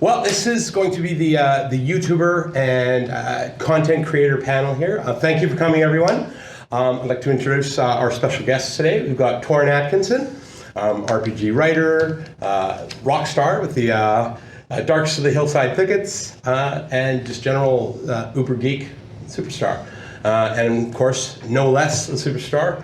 Well, this is going to be the YouTuber and content creator panel here. Thank you for coming, everyone. I'd like to introduce our special guests today. We've got Toren Atkinson, RPG writer, rock star with the Darks of the Hillside Thickets, and just general uber geek superstar. And of course, no less a superstar,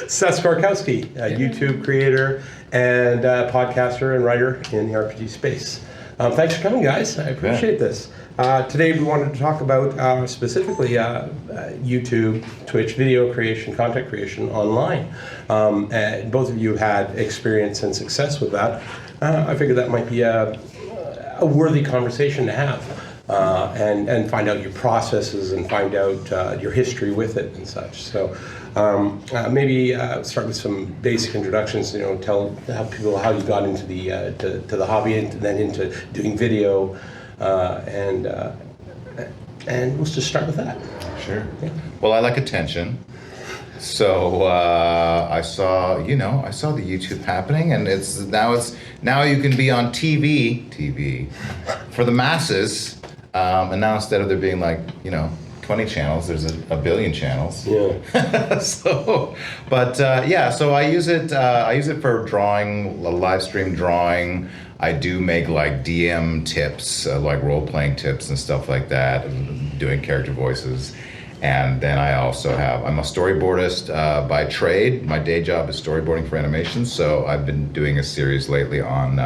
Seth Skorkowsky, YouTube creator and podcaster and writer in the RPG space. Thanks for coming, guys. I appreciate this. Today we wanted to talk about specifically YouTube, Twitch, video creation, content creation online. And both of you had experience and success with that. I figured that might be a worthy conversation to have. And find out your processes and find out your history with it and such. So maybe start with some basic introductions. Tell people how you got into the to the hobby and then into doing video, and we'll just start with that. Sure. Yeah. Well, I like attention. So I saw the YouTube happening, and now you can be on TV for the masses. And now instead of there being 20 channels, there's a billion channels. Yeah. So I use it for drawing, live stream drawing. I do make DM tips, like role playing tips and stuff like that, and doing character voices. And then I'm a storyboardist by trade. My day job is storyboarding for animation. So I've been doing a series lately on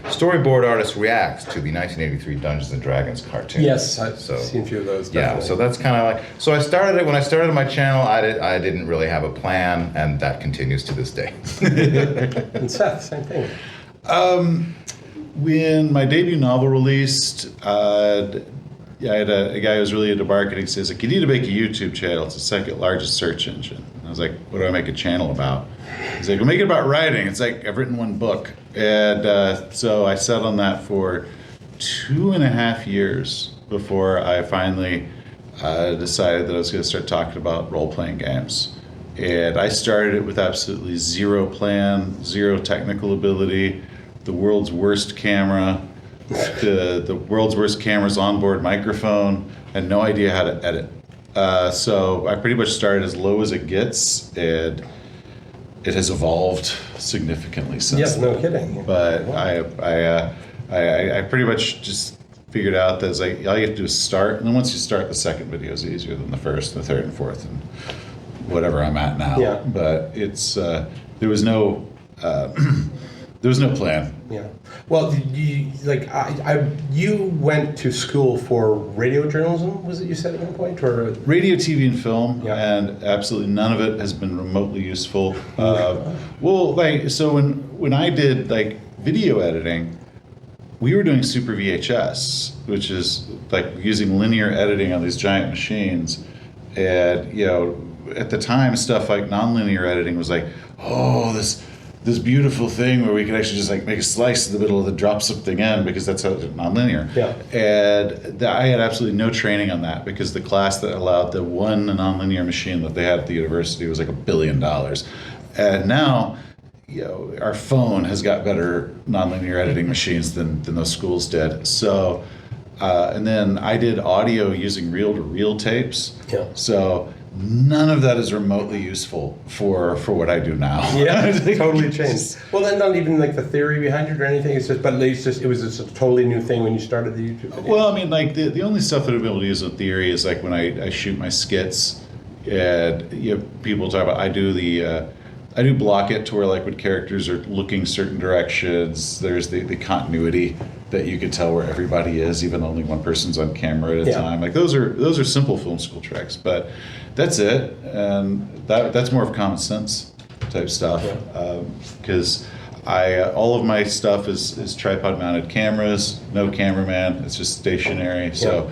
storyboard artist reacts to the 1983 Dungeons and Dragons cartoon. Yes, I've seen a few of those. Definitely. Yeah, so that's kind of so I started it when I started my channel. I didn't really have a plan, and that continues to this day. And Seth, same thing. When my debut novel released, I had a guy who was really into marketing says, you need to make a YouTube channel. It's the second largest search engine. And I was like, what do I make a channel about? He's like, well, make it about writing. It's like, I've written one book. And so I sat on that for 2.5 years before I finally decided that I was going to start talking about role-playing games. And I started it with absolutely zero plan, zero technical ability, the world's worst camera, the world's worst camera's onboard microphone, and no idea how to edit. So I pretty much started as low as it gets, and it has evolved significantly since. Yes, no kidding. But wow. I pretty much just figured out that all you have to do is start, and then once you start, the second video is easier than the first, the third, and fourth, and whatever I'm at now. Yeah. But it's there was no plan. Yeah. Well, you went to school for radio journalism, was it you said at one point? Or Radio, TV, and film, yeah. And absolutely none of it has been remotely useful. So when I did video editing, we were doing Super VHS, which is using linear editing on these giant machines, and at the time stuff like nonlinear editing was this beautiful thing where we could actually just make a slice in the middle of the drop something in, because that's how it's nonlinear. Yeah. And I had absolutely no training on that, because the class that allowed the one nonlinear machine that they had at the university was $1 billion. And now, our phone has got better nonlinear editing machines than those schools did. So, and then I did audio using reel-to-reel tapes. Yeah. So none of that is remotely useful for what I do now. Yeah, totally changed. Well, then not even the theory behind it or anything. It's just, but at least it was just a totally new thing when you started the YouTube video. Well, I mean, the only stuff that I've been able to use in theory is when I shoot my skits, and people talk about I do block it to where when characters are looking certain directions, there's the continuity that you can tell where everybody is, even though only one person's on camera at a time. Those are simple film school tricks, but that's it, and that's more of common sense type stuff. Because all of my stuff is tripod mounted cameras, no cameraman. It's just stationary. So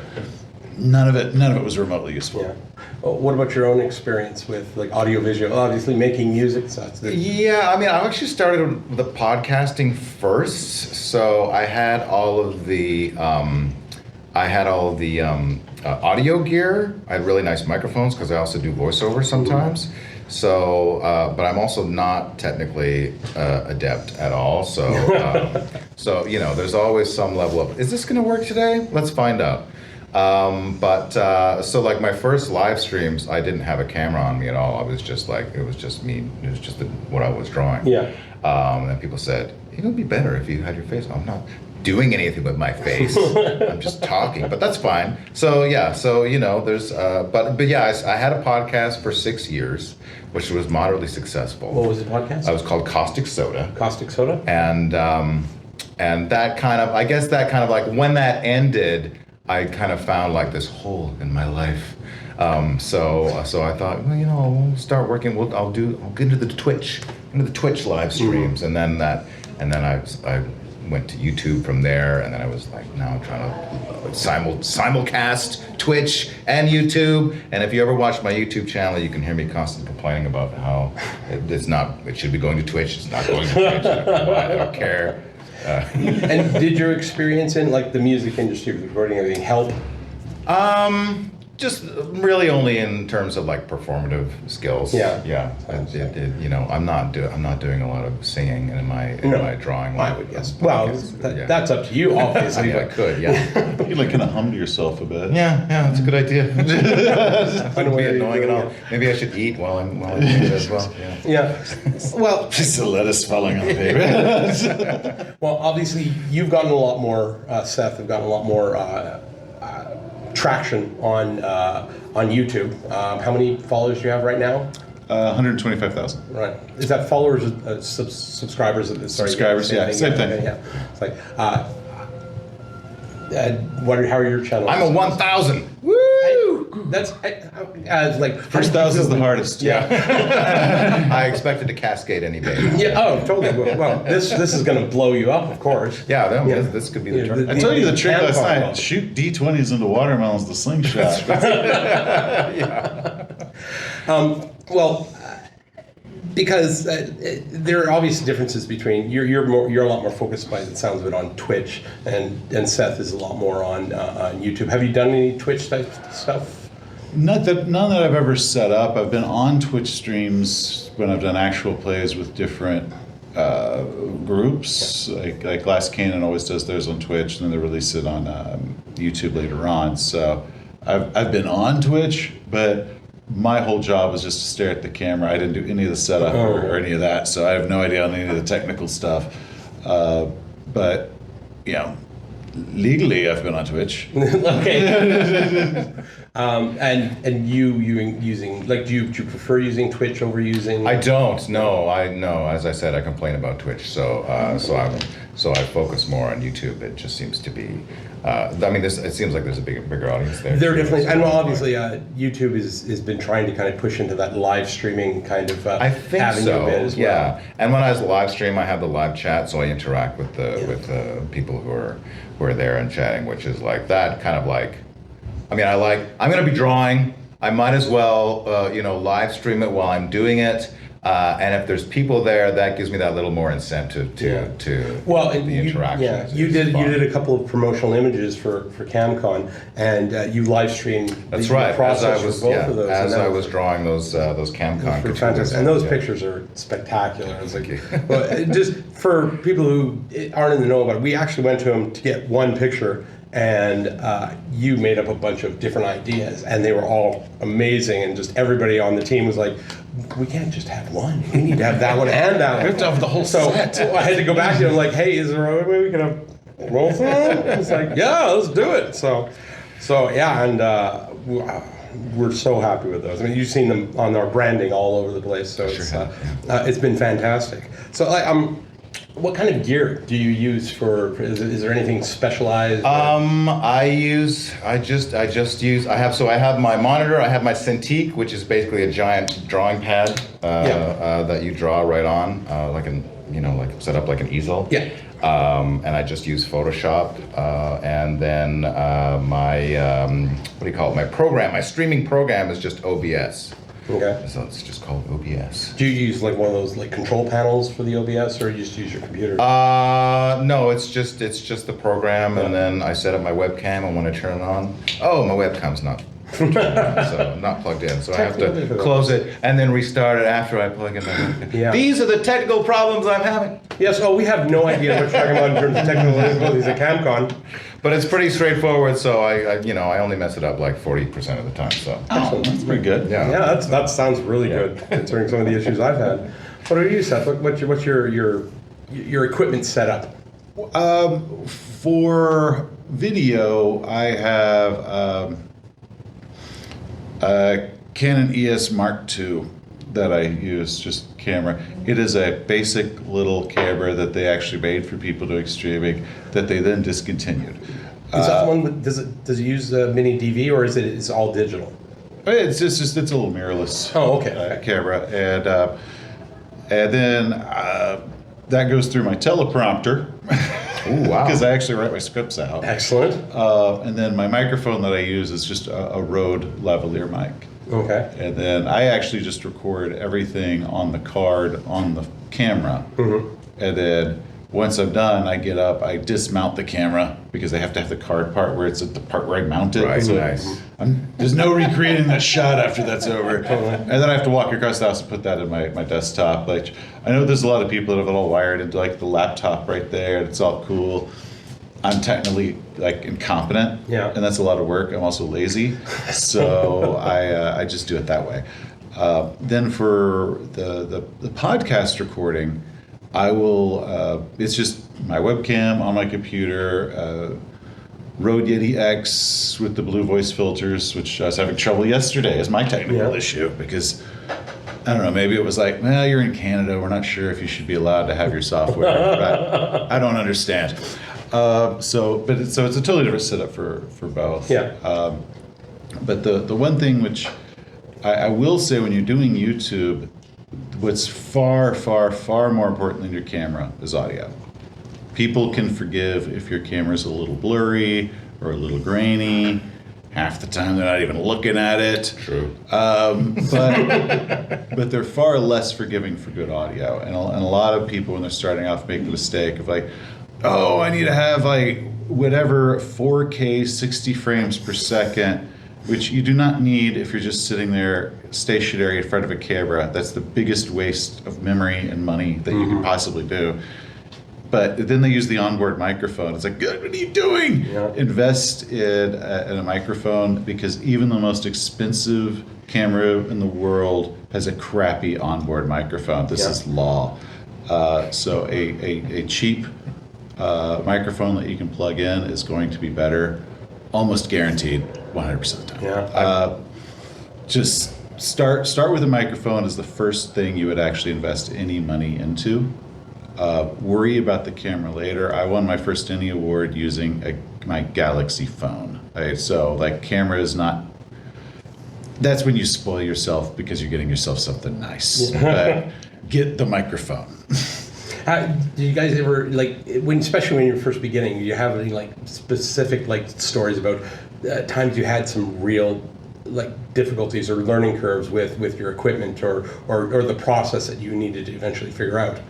none of it was remotely useful. Yeah. Well, what about your own experience with audio visual? Obviously, making music such. Yeah, I actually started with the podcasting first. So I had all of the audio gear. I had really nice microphones because I also do voiceover sometimes. So, but I'm also not technically adept at all. So, So, there's always some level of, is this going to work today? Let's find out. So like my first live streams, I didn't have a camera on me at all. I was just like, it was just me. It was just what I was drawing. Yeah. And people said, it would be better if you had your face on. I'm not doing anything with my face. I'm just talking, but that's fine. So yeah, there's, but yeah, I had a podcast for 6 years, which was moderately successful. What was the podcast? It was called Caustic Soda. Caustic Soda? And that kind of, I guess that kind of like, when that ended, I kind of found like this hole in my life. So I thought, well, we'll start working. I'll get into the Twitch live streams, and then I went to YouTube from there, and then I was like, now I'm trying to simulcast Twitch and YouTube. And if you ever watch my YouTube channel, you can hear me constantly complaining about how it should be going to Twitch. It's not going to Twitch. I don't care. And did your experience in like the music industry with recording everything help? Just really only in terms of like performative skills. Yeah. I'm not doing a lot of singing in my drawing. I would guess. Well, that's up to you, obviously. I could, yeah. You like kind of hum to yourself a bit. Yeah, that's a good idea. Wouldn't be annoying at all. it. Maybe I should eat while I'm doing it as well. Yeah. Well, Just the lettuce falling on the paper. well, obviously you've gotten a lot more. Seth have gotten a lot more traction on YouTube. How many followers do you have right now? 125,000. Right. Is that followers, subscribers? Sorry, Subscribers, yeah, same thing. Okay, yeah. It's like, how are your channels? I'm a 1,000. Woo! That's like First 1,000 is the hardest. Yeah. I expected to cascade any day. Yeah. Oh, totally. Well, this is going to blow you up, of course. Yeah, this could be the turn. I told you the trick Kamcon last night. model. Shoot D20s into watermelons with a slingshot. Because there are obvious differences between you're a lot more focused by the sounds of it on Twitch, and Seth is a lot more on YouTube. Have you done any Twitch type stuff? None that I've ever set up. I've been on Twitch streams when I've done actual plays with different groups. Like Glass Cannon always does theirs on Twitch, and then they release it on YouTube later on. So I've been on Twitch, but my whole job was just to stare at the camera. I didn't do any of the setup or any of that, so I have no idea on any of the technical stuff. But legally, I've been on Twitch. Okay. And you using, like, do you prefer using Twitch over using? I don't. No. As I said, I complain about Twitch, so I focus more on YouTube. It just seems to be. It seems like there's a bigger audience there. They're definitely, and obviously, YouTube has been trying to kind of push into that live streaming kind of I think avenue so. a bit as well. Yeah, and when I was live stream, I have the live chat, so I interact with the people who are there and chatting, which is like that kind of like. I'm going to be drawing. I might as well, live stream it while I'm doing it. And if there's people there, that gives me that little more incentive to well, the interaction. Yeah, you did a couple of promotional images for Kamcon, and you live streamed. That's the right. process for both of those. As I was drawing those Kamcon fantastic, and those pictures are spectacular. It's like, well, just for people who aren't in the know about it, we actually went to him to get one picture. And you made up a bunch of different ideas, and they were all amazing. And just everybody on the team was like, "We can't just have one. We need to have that one and that one. We have to have the whole set." So I had to go back to him like, "Hey, is there a way we can have roll through?" It's like, "Yeah, let's do it." So yeah, and we're so happy with those. I mean, you've seen them on our branding all over the place. So it's been fantastic. So what kind of gear do you use for? Is there anything specialized? I have my monitor. I have my Cintiq, which is basically a giant drawing pad that you draw right on, like set up like an easel. Yeah. And I just use Photoshop, and then my program, my streaming program is just OBS. Okay. So it's just called OBS. Do you use like one of those like control panels for the OBS, or you just use your computer? No, it's just the program, and then I set up my webcam, and when I turn it on, my webcam's not So I'm not plugged in. So I have Technical to difficulties. close it and then restart it after I plug in my webcam. Yeah. These are the technical problems I'm having. Yes. Oh, we have no idea what you're talking about in terms of technical difficulties at Kamcon. But it's pretty straightforward, so I only mess it up like 40% of the time. So Oh, that's pretty good. yeah. Yeah, that sounds really good considering some of the issues I've had. What are you, Seth? What's your equipment setup? For video, I have a Canon ES Mark II that I use, just camera. It is a basic little camera that they actually made for people doing streaming that they then discontinued. Is that one? Does it use mini DV or is it's all digital? It's just it's a little mirrorless Oh, okay. camera, and then that goes through my teleprompter. Ooh, wow. Because I actually write my scripts out. Excellent. And then my microphone that I use is just a Rode lavalier mic. Okay. And then I actually just record everything on the card on the camera. Mm-hmm. And then once I'm done, I get up, I dismount the camera because they have to have the card part where it's at the part where I mount it. Right, So nice. there's no recreating that shot after that's over. And then I have to walk across the house and put that in my desktop. Like, I know there's a lot of people that have it all wired into like the laptop right there, and it's all cool. I'm technically like incompetent, Yeah. and that's a lot of work. I'm also lazy, so I just do it that way. Then for the podcast recording, I will. It's just my webcam on my computer. Rode Yeti X with the blue voice filters, which I was having trouble yesterday as my technical issue because I don't know, maybe it was like, well, you're in Canada, we're not sure if you should be allowed to have your software. But I don't understand. So it's a totally different setup for both. Yeah. But the one thing which I will say when you're doing YouTube, what's far, far, far more important than your camera is audio. People can forgive if your camera's a little blurry or a little grainy. Half the time they're not even looking at it. True. But they're far less forgiving for good audio. And a lot of people, when they're starting off, make the mistake of like, oh, I need to have like whatever 4K 60 frames per second, which you do not need if you're just sitting there stationary in front of a camera. That's the biggest waste of memory and money that you could possibly do. But then they use the onboard microphone. It's like, good, what are you doing? Yeah. Invest in a microphone because even the most expensive camera in the world has a crappy onboard microphone. This is law. So a cheap microphone that you can plug in is going to be better, almost guaranteed, 100% of the time. Yeah. Just start with a microphone as the first thing you would actually invest any money into. Worry about the camera later. I won my first Emmy award using my Galaxy phone. So like camera is not, that's when you spoil yourself because you're getting yourself something nice. But get the microphone. Do you guys ever especially when you're first beginning, do you have any like specific like stories about times you had some real like difficulties or learning curves with your equipment or the process that you needed to eventually figure out?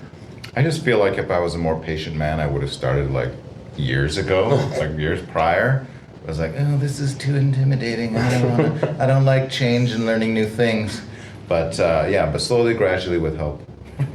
I just feel like if I was a more patient man, I would have started like years ago, like years prior. I was like, oh, this is too intimidating. I don't like change and learning new things. But but slowly, gradually, with help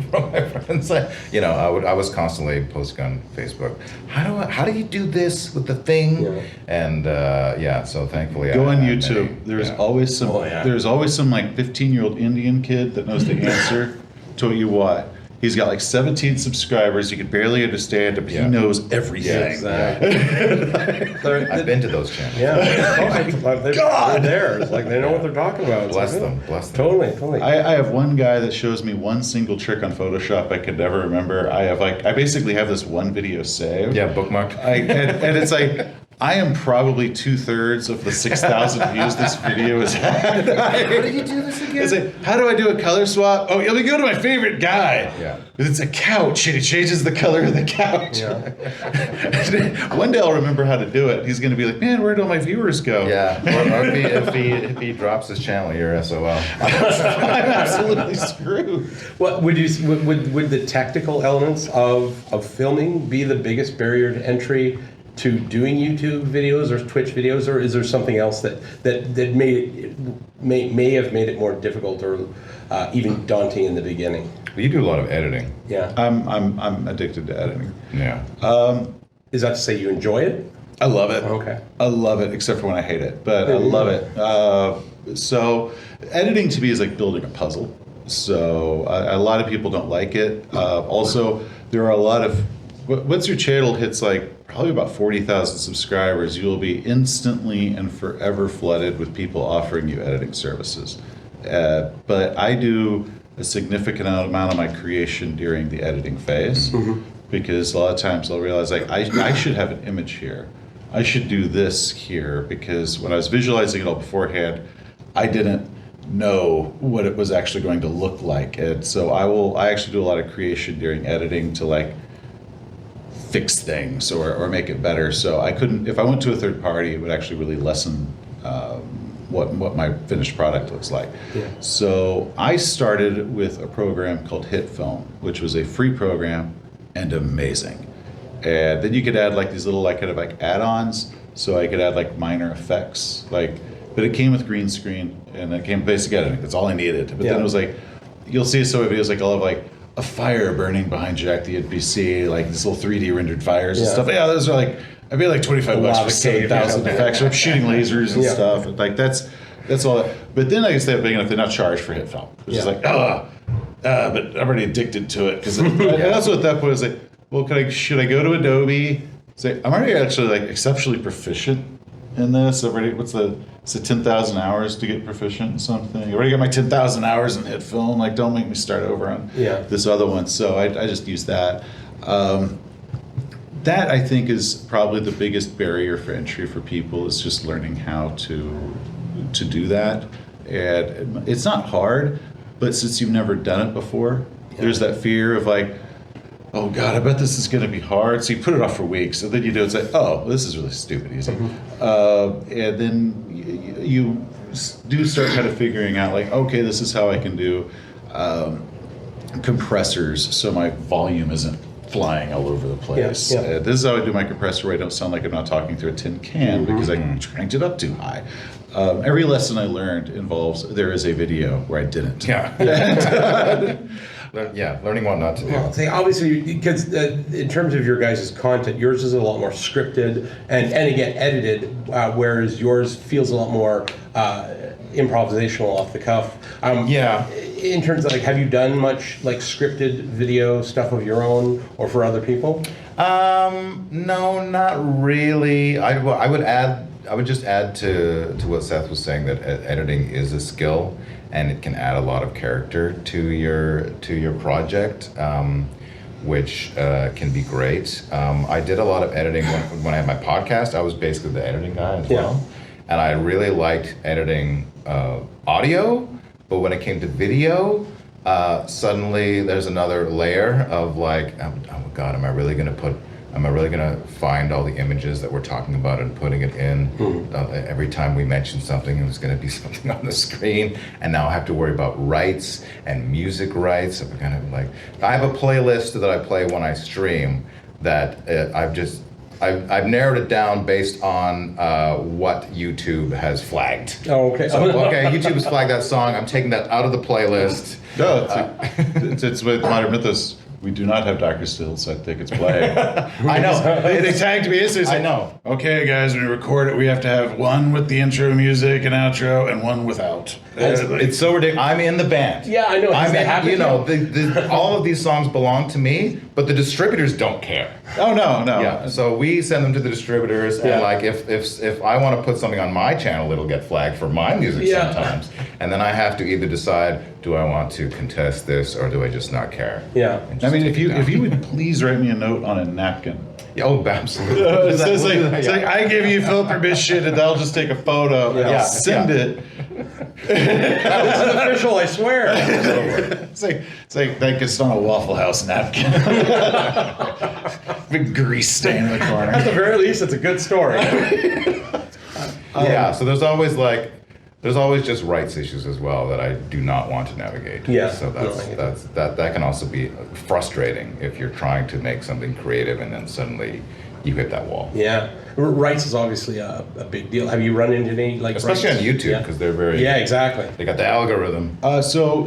from my friends, I was constantly posting on Facebook. How do you do this with the thing? Yeah. And so thankfully, Go on I YouTube. There's always some. Oh, yeah. There's always some like 15-year-old Indian kid that knows the answer to what you want. He's got like 17 subscribers. You can barely understand him, but he knows everything. Exactly. I've been to those channels. Yeah. They're there. It's like they know what they're talking about. It's Bless like, them. Bless them. Totally. I have one guy that shows me one single trick on Photoshop I could never remember. I basically have this one video saved. Yeah, bookmarked. And it's like, I am probably 2/3 of the 6,000 views this video has had. How do you do this again? It's like, how do I do a color swap? Oh, let me go to my favorite guy. Yeah. It's a couch, and he changes the color of the couch. Yeah. One day I'll remember how to do it. He's going to be like, man, where'd all my viewers go? Yeah, or if he drops his channel, you're SOL. I'm absolutely screwed. What would the technical elements of filming be the biggest barrier to entry to doing YouTube videos or Twitch videos, or is there something else that may have made it more difficult or even daunting in the beginning? You do a lot of editing. Yeah. I'm addicted to editing. Yeah. Is that to say you enjoy it? I love it. Okay. I love it, except for when I hate it, but I love it. So editing to me is like building a puzzle. So a lot of people don't like it. Also, there are a lot of, once your channel hits like probably about 40,000 subscribers, you will be instantly and forever flooded with people offering you editing services. But I do a significant amount of my creation during the editing phase, because a lot of times I'll realize like I should have an image here. I should do this here, because when I was visualizing it all beforehand, I didn't know what it was actually going to look like. And so I actually do a lot of creation during editing to like fix things or make it better. So I couldn't, if I went to a third party, it would actually really lessen what my finished product looks like. Yeah. So I started with a program called HitFilm, which was a free program and amazing. And then you could add like these little like kind of like add-ons. So I could add like minor effects, like, but it came with green screen and it came basic editing. That's all I needed. But then it was like, you'll see some videos like I'll have like a fire burning behind Jack the NPC, like these little 3D rendered fires and stuff. Yeah, those are like, I'd be like $25 for like 7,000 effects. I'm shooting lasers and stuff. And like that's all. But then I guess they're big enough to not charge for HitFilm. Which is like, but I'm already addicted to it. Because that's what at that point was like, well, should I go to Adobe? Say, I'm already actually like exceptionally proficient in this. It's 10,000 hours to get proficient in something. I already got my 10,000 hours in HitFilm. Like, don't make me start over on this other one. So I just use that. That I think is probably the biggest barrier for entry for people, is just learning how to do that. And it's not hard, but since you've never done it before, there's that fear of like, oh God, I bet this is going to be hard. So you put it off for weeks, and then you do it. It's like, oh, this is really stupid easy. And then you do start kind of figuring out like, okay, this is how I can do compressors so my volume isn't flying all over the place. This is how I do my compressor where I don't sound like I'm not talking through a tin can because I cranked it up too high. Every lesson I learned involves, there is a video where I didn't. Learning what not to do. Well, see, obviously, because in terms of your guys' content, yours is a lot more scripted and again edited, whereas yours feels a lot more improvisational, off the cuff. In terms of like, have you done much like scripted video stuff of your own or for other people? No, not really. I would just add to what Seth was saying, that editing is a skill and it can add a lot of character to your project, which can be great. I did a lot of editing when I had my podcast. I was basically the editing guy as well, and I really liked editing audio. But when it came to video, suddenly there's another layer of like, oh God, am I really gonna find all the images that we're talking about and putting it in? Every time we mention something, there's gonna be something on the screen, and now I have to worry about rights and music rights. I'm kind of like, I have a playlist that I play when I stream that I've narrowed it down based on what YouTube has flagged. Oh, okay. So, YouTube has flagged that song. I'm taking that out of the playlist. No, it's with Modern Mythos. We do not have Dr. Still, so I think it's playing. I know. They tagged me. I know. Okay, guys, when we record it, we have to have one with the intro music and outro and one without. It's so ridiculous. I'm in the band. Yeah, I know. All of these songs belong to me, but the distributors don't care. Oh, no. Yeah, so we send them to the distributors, and like if I want to put something on my channel, it'll get flagged for my music sometimes, and then I have to either decide, do I want to contest this or do I just not care? Yeah. I mean, if you would please write me a note on a napkin. Oh, absolutely. It says it's like, I give you full permission, and they'll just take a photo and I'll send it. This is official, I swear. It's like that gets on a Waffle House napkin. Big grease stain in the corner. At the very least, it's a good story. So there's always just rights issues as well that I do not want to navigate. So that can also be frustrating if you're trying to make something creative and then suddenly you hit that wall. Yeah. Rights is obviously a big deal. Have you run into any like Especially rights? on YouTube, because they're very... Yeah, exactly. They got the algorithm. So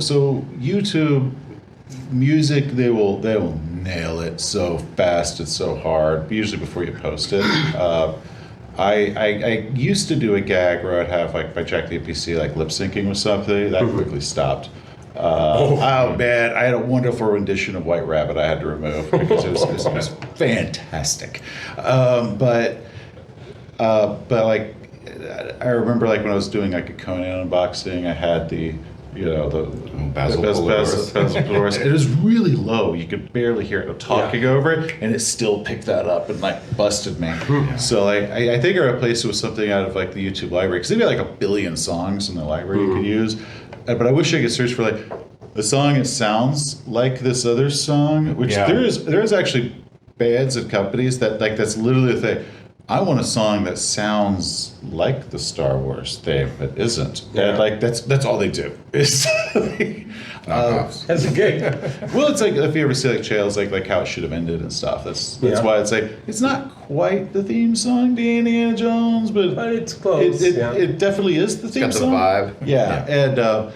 YouTube music, they will nail it so fast. It's so hard. Usually before you post it. I used to do a gag where I'd have, like, if I checked the APC, like lip syncing with something, that quickly stopped. Oh man, I had a wonderful rendition of White Rabbit I had to remove because it was fantastic. But like, I remember, like, when I was doing like a Conan unboxing, I had the Basil Polaris. It was really low. You could barely hear it talking over it, and it still picked that up and like busted me. So like, I think I replaced it with something out of like the YouTube library, because they've got like 1 billion songs in the library you could use. But I wish I could search for like a song that sounds like this other song, which there is actually bands and companies that like, that's literally the thing. I want a song that sounds like the Star Wars theme, but isn't. Yeah. And like, that's all they do. It's That's a gig. well, it's like, if you ever see like channels like how it should have ended and stuff. That's why it's like, it's not quite the theme song to Indiana Jones, but It's close. it definitely is the theme got the song. vibe. Yeah. And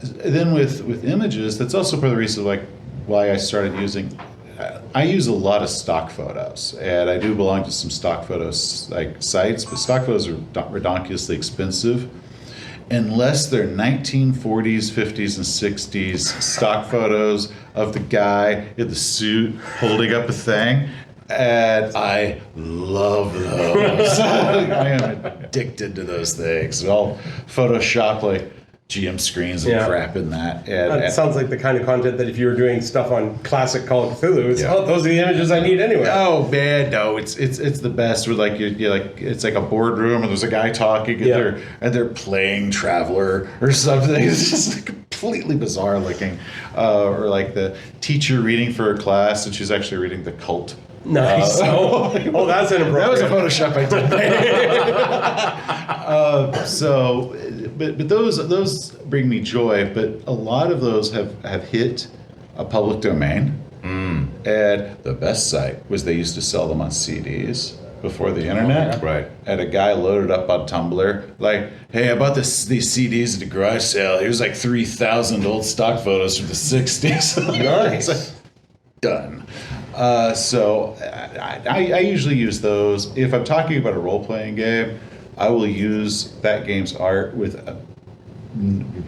then with images, that's also part of the reason like why I started using. I use a lot of stock photos, and I do belong to some stock photos like sites, but stock photos are ridiculously expensive. Unless they're 1940s, 50s, and 60s stock photos of the guy in the suit holding up a thing. And I love those. I am addicted to those things. I'll Photoshop like GM screens and crap in that. That sounds like the kind of content that if you were doing stuff on classic Call of Cthulhu, it's, those are the images I need anyway. Oh man, no, it's the best. With like you're like, it's like a boardroom and there's a guy talking and they're playing Traveler or something. It's just like completely bizarre looking. Or like the teacher reading for a class and she's actually reading The Cult. Nice. That's inappropriate. That was a Photoshop I did. But those bring me joy. But a lot of those have hit a public domain. And the best site was they used to sell them on CDs before the internet. Right. And a guy loaded up on Tumblr like, hey, I bought these CDs at a garage sale. Here's like 3,000 old stock photos from the 60s. Nice. It's like, done. So I usually use those. If I'm talking about a role-playing game, I will use that game's art with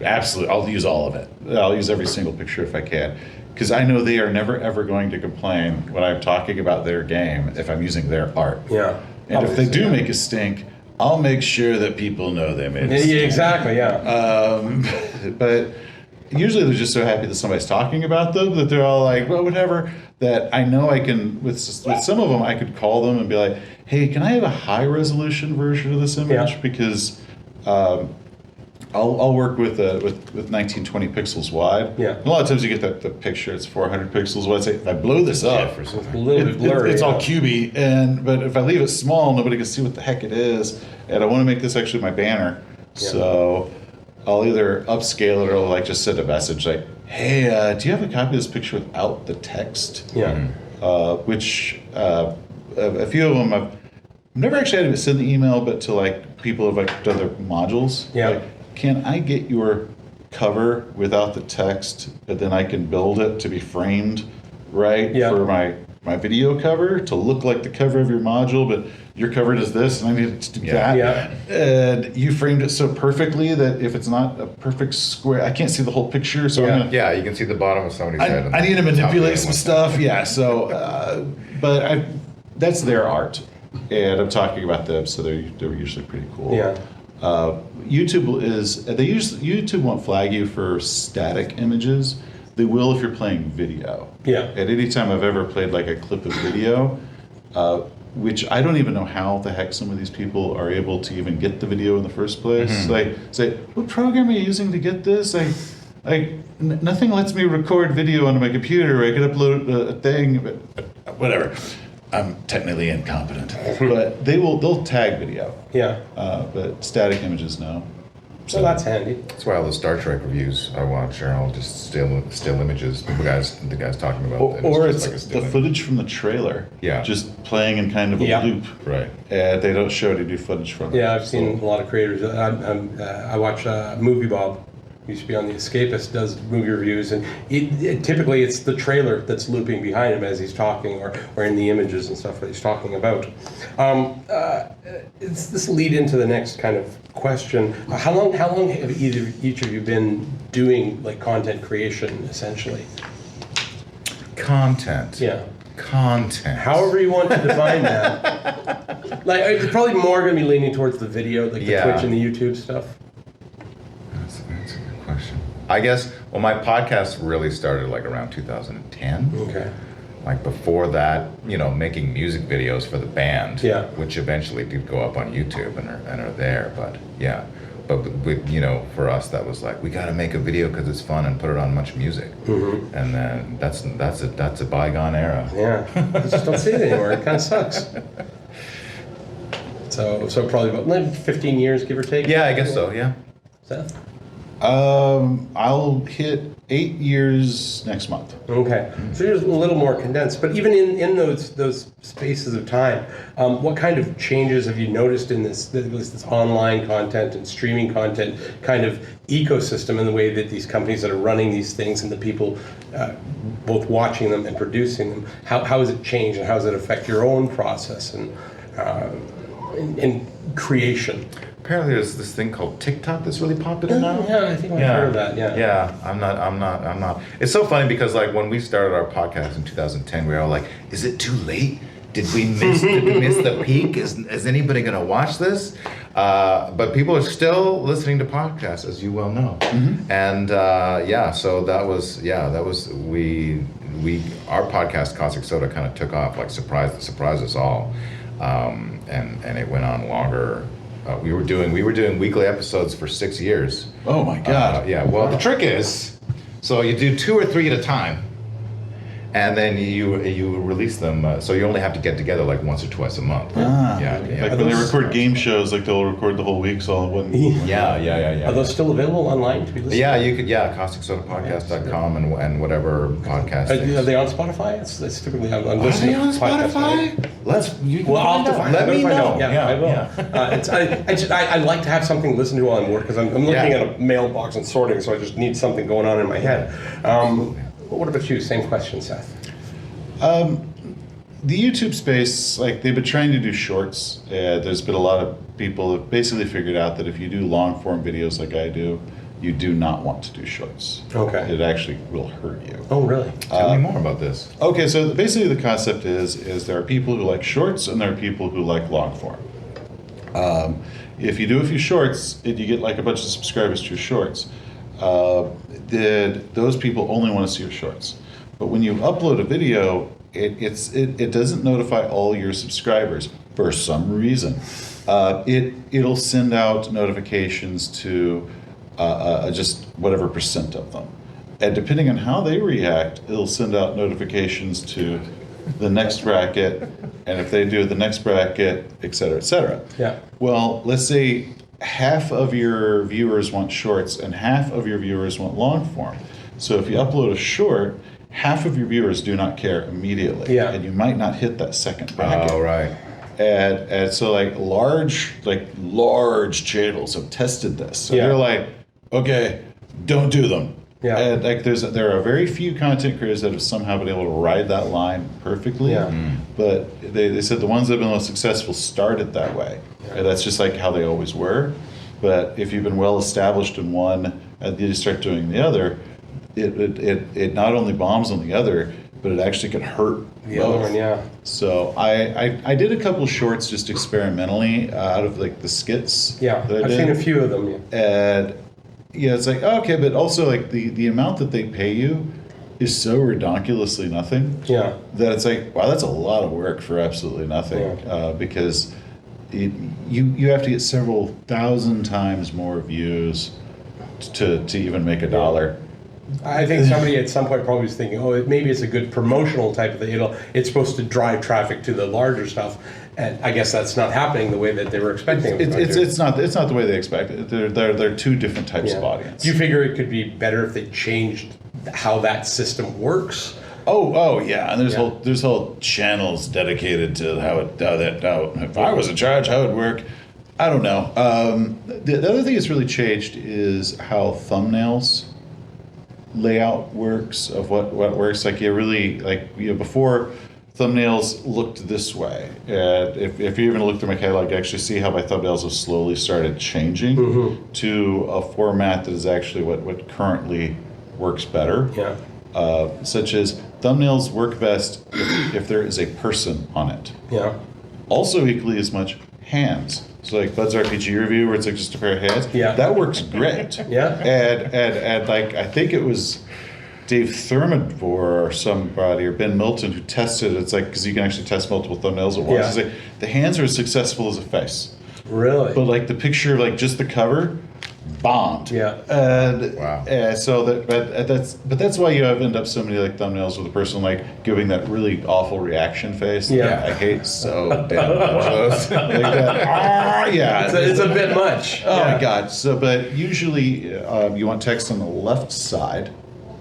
absolutely, I'll use all of it. I'll use every single picture if I can. Because I know they are never, ever going to complain when I'm talking about their game if I'm using their art. Yeah. And if they do make a stink, I'll make sure that people know they made a stink. Yeah, exactly, yeah. But usually they're just so happy that somebody's talking about them that they're all like, well, whatever. That I know I can, with some of them, I could call them and be like, hey, can I have a high resolution version of this image? Yeah. Because I'll work with 1920 pixels wide. Yeah. And a lot of times you get the picture, it's 400 pixels wide. If I blow this up, It's a little bit blurry. it's all cubey. But if I leave it small, nobody can see what the heck it is. And I want to make this actually my banner. Yeah. So I'll either upscale it or like just send a message like, hey, do you have a copy of this picture without the text? Yeah. Which a few of them I've never actually had to send the email, but to like people who've like done their modules. Yeah. Like, can I get your cover without the text, but then I can build it to be framed right for my video cover to look like the cover of your module, but your cover does this and I need it to do that. Yeah. And you framed it so perfectly that if it's not a perfect square, I can't see the whole picture. So I'm gonna, You can see the bottom of somebody's head. I need to manipulate some stuff. Yeah. So, but that's their art, and I'm talking about them, so they're usually pretty cool. Yeah. YouTube won't flag you for static images. They will if you're playing video. Yeah. At any time I've ever played like a clip of video, which I don't even know how the heck some of these people are able to even get the video in the first place. Mm-hmm. Like, say, what program are you using to get this? Nothing lets me record video onto my computer. I can upload a thing, but whatever. I'm technically incompetent, but they'll tag video. Yeah. But static images, no. So that's handy. That's why all the Star Trek reviews I watch are all just still images. The guys talking about it. Or just it's like a still the image. footage from the trailer. Yeah. Just playing in kind of a Yeah. loop. Right. They don't show to do footage from it. Yeah, I've seen a lot of creators. I watch Movie Bob. Used to be on The Escapist, does movie reviews, and typically it's the trailer that's looping behind him as he's talking, or in the images and stuff that he's talking about. This lead into the next kind of question. How long have each of you been doing like content creation, essentially? Content. Yeah. Content. However you want to define that. Like, it's probably more going to be leaning towards the video, like the Yeah. Twitch and the YouTube stuff. That's a good question. I guess, well, my podcast really started like around 2010. Okay. Like before that, making music videos for the band, Yeah. which eventually did go up on YouTube and are there. But yeah, but with for us that was like we got to make a video because it's fun and put it on Much Music, and then that's a bygone era. Yeah, I just don't see it anymore. It kind of sucks. So probably about like 15 years, give or take. Yeah, I guess so. Yeah. Seth? I'll hit 8 years next month. Okay, so you're a little more condensed, but even in those spaces of time, what kind of changes have you noticed in this online content and streaming content kind of ecosystem in the way that these companies that are running these things and the people both watching them and producing them, how has it changed and how does it affect your own process and in creation? Apparently, there's this thing called TikTok that's really popular now. Yeah, I think I've heard of that. Yeah. Yeah, I'm not. It's so funny because like when we started our podcast in 2010, we were all like, "Is it too late? Did we miss the peak? Is anybody gonna watch this?" But people are still listening to podcasts, as you well know. And so that was our podcast Caustic Soda kind of took off, like surprised us all, and it went on longer. We were doing weekly episodes for 6 years. Oh my God. Yeah. Well, the trick is, so you do 2 or 3 at a time, and then you release them. So you only have to get together like once or twice a month. Yeah. Like when they record game shows, like they'll record the whole week's all in one. Yeah. Are those still available online to be listened Yeah, you could. Yeah, CausticSodaPodcast.com and whatever podcast. to? Are they on Spotify? It's typically I'm Are listening they on to podcasts, Spotify? right? Well, I'll have to find Let out. me know. Yeah, I will. I like to have something to listen to while I'm working because I'm looking at a mailbox and sorting, so I just need something going on in my head. What about you? Same question, Seth. The YouTube space, like they've been trying to do shorts. There's been a lot of people that basically figured out that if you do long form videos like I do, you do not want to do shorts. Okay. It actually will hurt you. Oh, really? Tell me more about this. Okay, so basically the concept is there are people who like shorts and there are people who like long form. If you do a few shorts, you get like a bunch of subscribers to your shorts. Those people only want to see your shorts. But when you upload a video, it doesn't notify all your subscribers for some reason. It'll send out notifications to just whatever percent of them. And depending on how they react, it'll send out notifications to the next bracket, and if they do the next bracket, et cetera, et cetera. Yeah. Well, let's say half of your viewers want shorts and half of your viewers want long form. So if you upload a short, half of your viewers do not care immediately. Yeah. And you might not hit that second bracket. Oh, right. And so large channels have tested this. So Yeah. they're like, okay, don't do them. Yeah. And there are very few content creators that have somehow been able to ride that line perfectly. Yeah. But they said the ones that have been most successful started that way. And that's just like how they always were. But if you've been well established in one and you start doing the other, it not only bombs on the other, but it actually can hurt The both. other one, yeah. So I did a couple shorts just experimentally out of like the skits. Yeah, that I I've did. seen a few of them. Yeah. And it's like, okay, but also like the amount that they pay you is so redonkulously nothing. Yeah. That it's like, wow, that's a lot of work for absolutely nothing. Yeah. Because you have to get several thousand times more views to even make a dollar. I think somebody at some point probably was thinking, maybe it's a good promotional type of thing. It's supposed to drive traffic to the larger stuff. And I guess that's not happening the way that they were expecting it. It's not the way they expect it. They're two different types of audience. Do you figure it could be better if they changed how that system works? Oh yeah, and there's whole channels dedicated to how if I was in charge, how it would work. I don't know. The other thing that's really changed is how thumbnails layout works, of what works. Like before, thumbnails looked this way. And if you even look through my catalog, you actually see how my thumbnails have slowly started changing to a format that is actually what currently works better. Yeah. Such as thumbnails work best if there is a person on it. Yeah. Also equally as much hands. So like Bud's RPG review where it's like just a pair of hands. Yeah. That works great. Yeah. And like I think it was Dave Thurman or somebody or Ben Milton who tested it. It's like because you can actually test multiple thumbnails at once. Yeah. It's like the hands are as successful as a face. Really? But like the picture, like just the cover, bombed. Yeah. And Wow. so that's why you end up so many like thumbnails with a person like giving that really awful reaction face. Yeah. I hate so damn much of those. Like that. Yeah. It's a bit much. Oh my god. So, but usually you want text on the left side,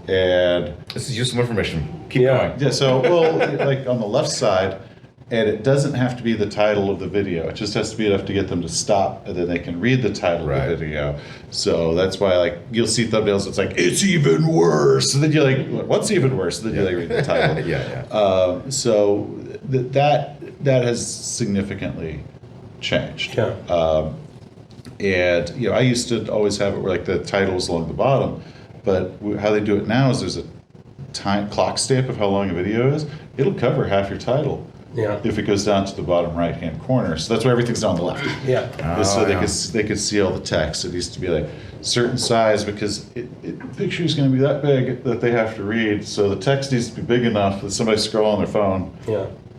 and This is useful information. Keep Yeah. going. yeah. So like on the left side. And it doesn't have to be the title of the video. It just has to be enough to get them to stop, and then they can read the title of the video. So that's why, like, you'll see thumbnails. It's like it's even worse. And then you're like, what's even worse? And then you like read the title. Yeah. So that has significantly changed. Yeah. And I used to always have it where like the title was along the bottom, but how they do it now is there's a time clock stamp of how long a video is. It'll cover half your title. Yeah. If it goes down to the bottom right-hand corner, so that's why everything's on the left. Yeah. So they could see all the text. It used to be like certain size because the picture is going to be that big that they have to read. So the text needs to be big enough that somebody scroll on their phone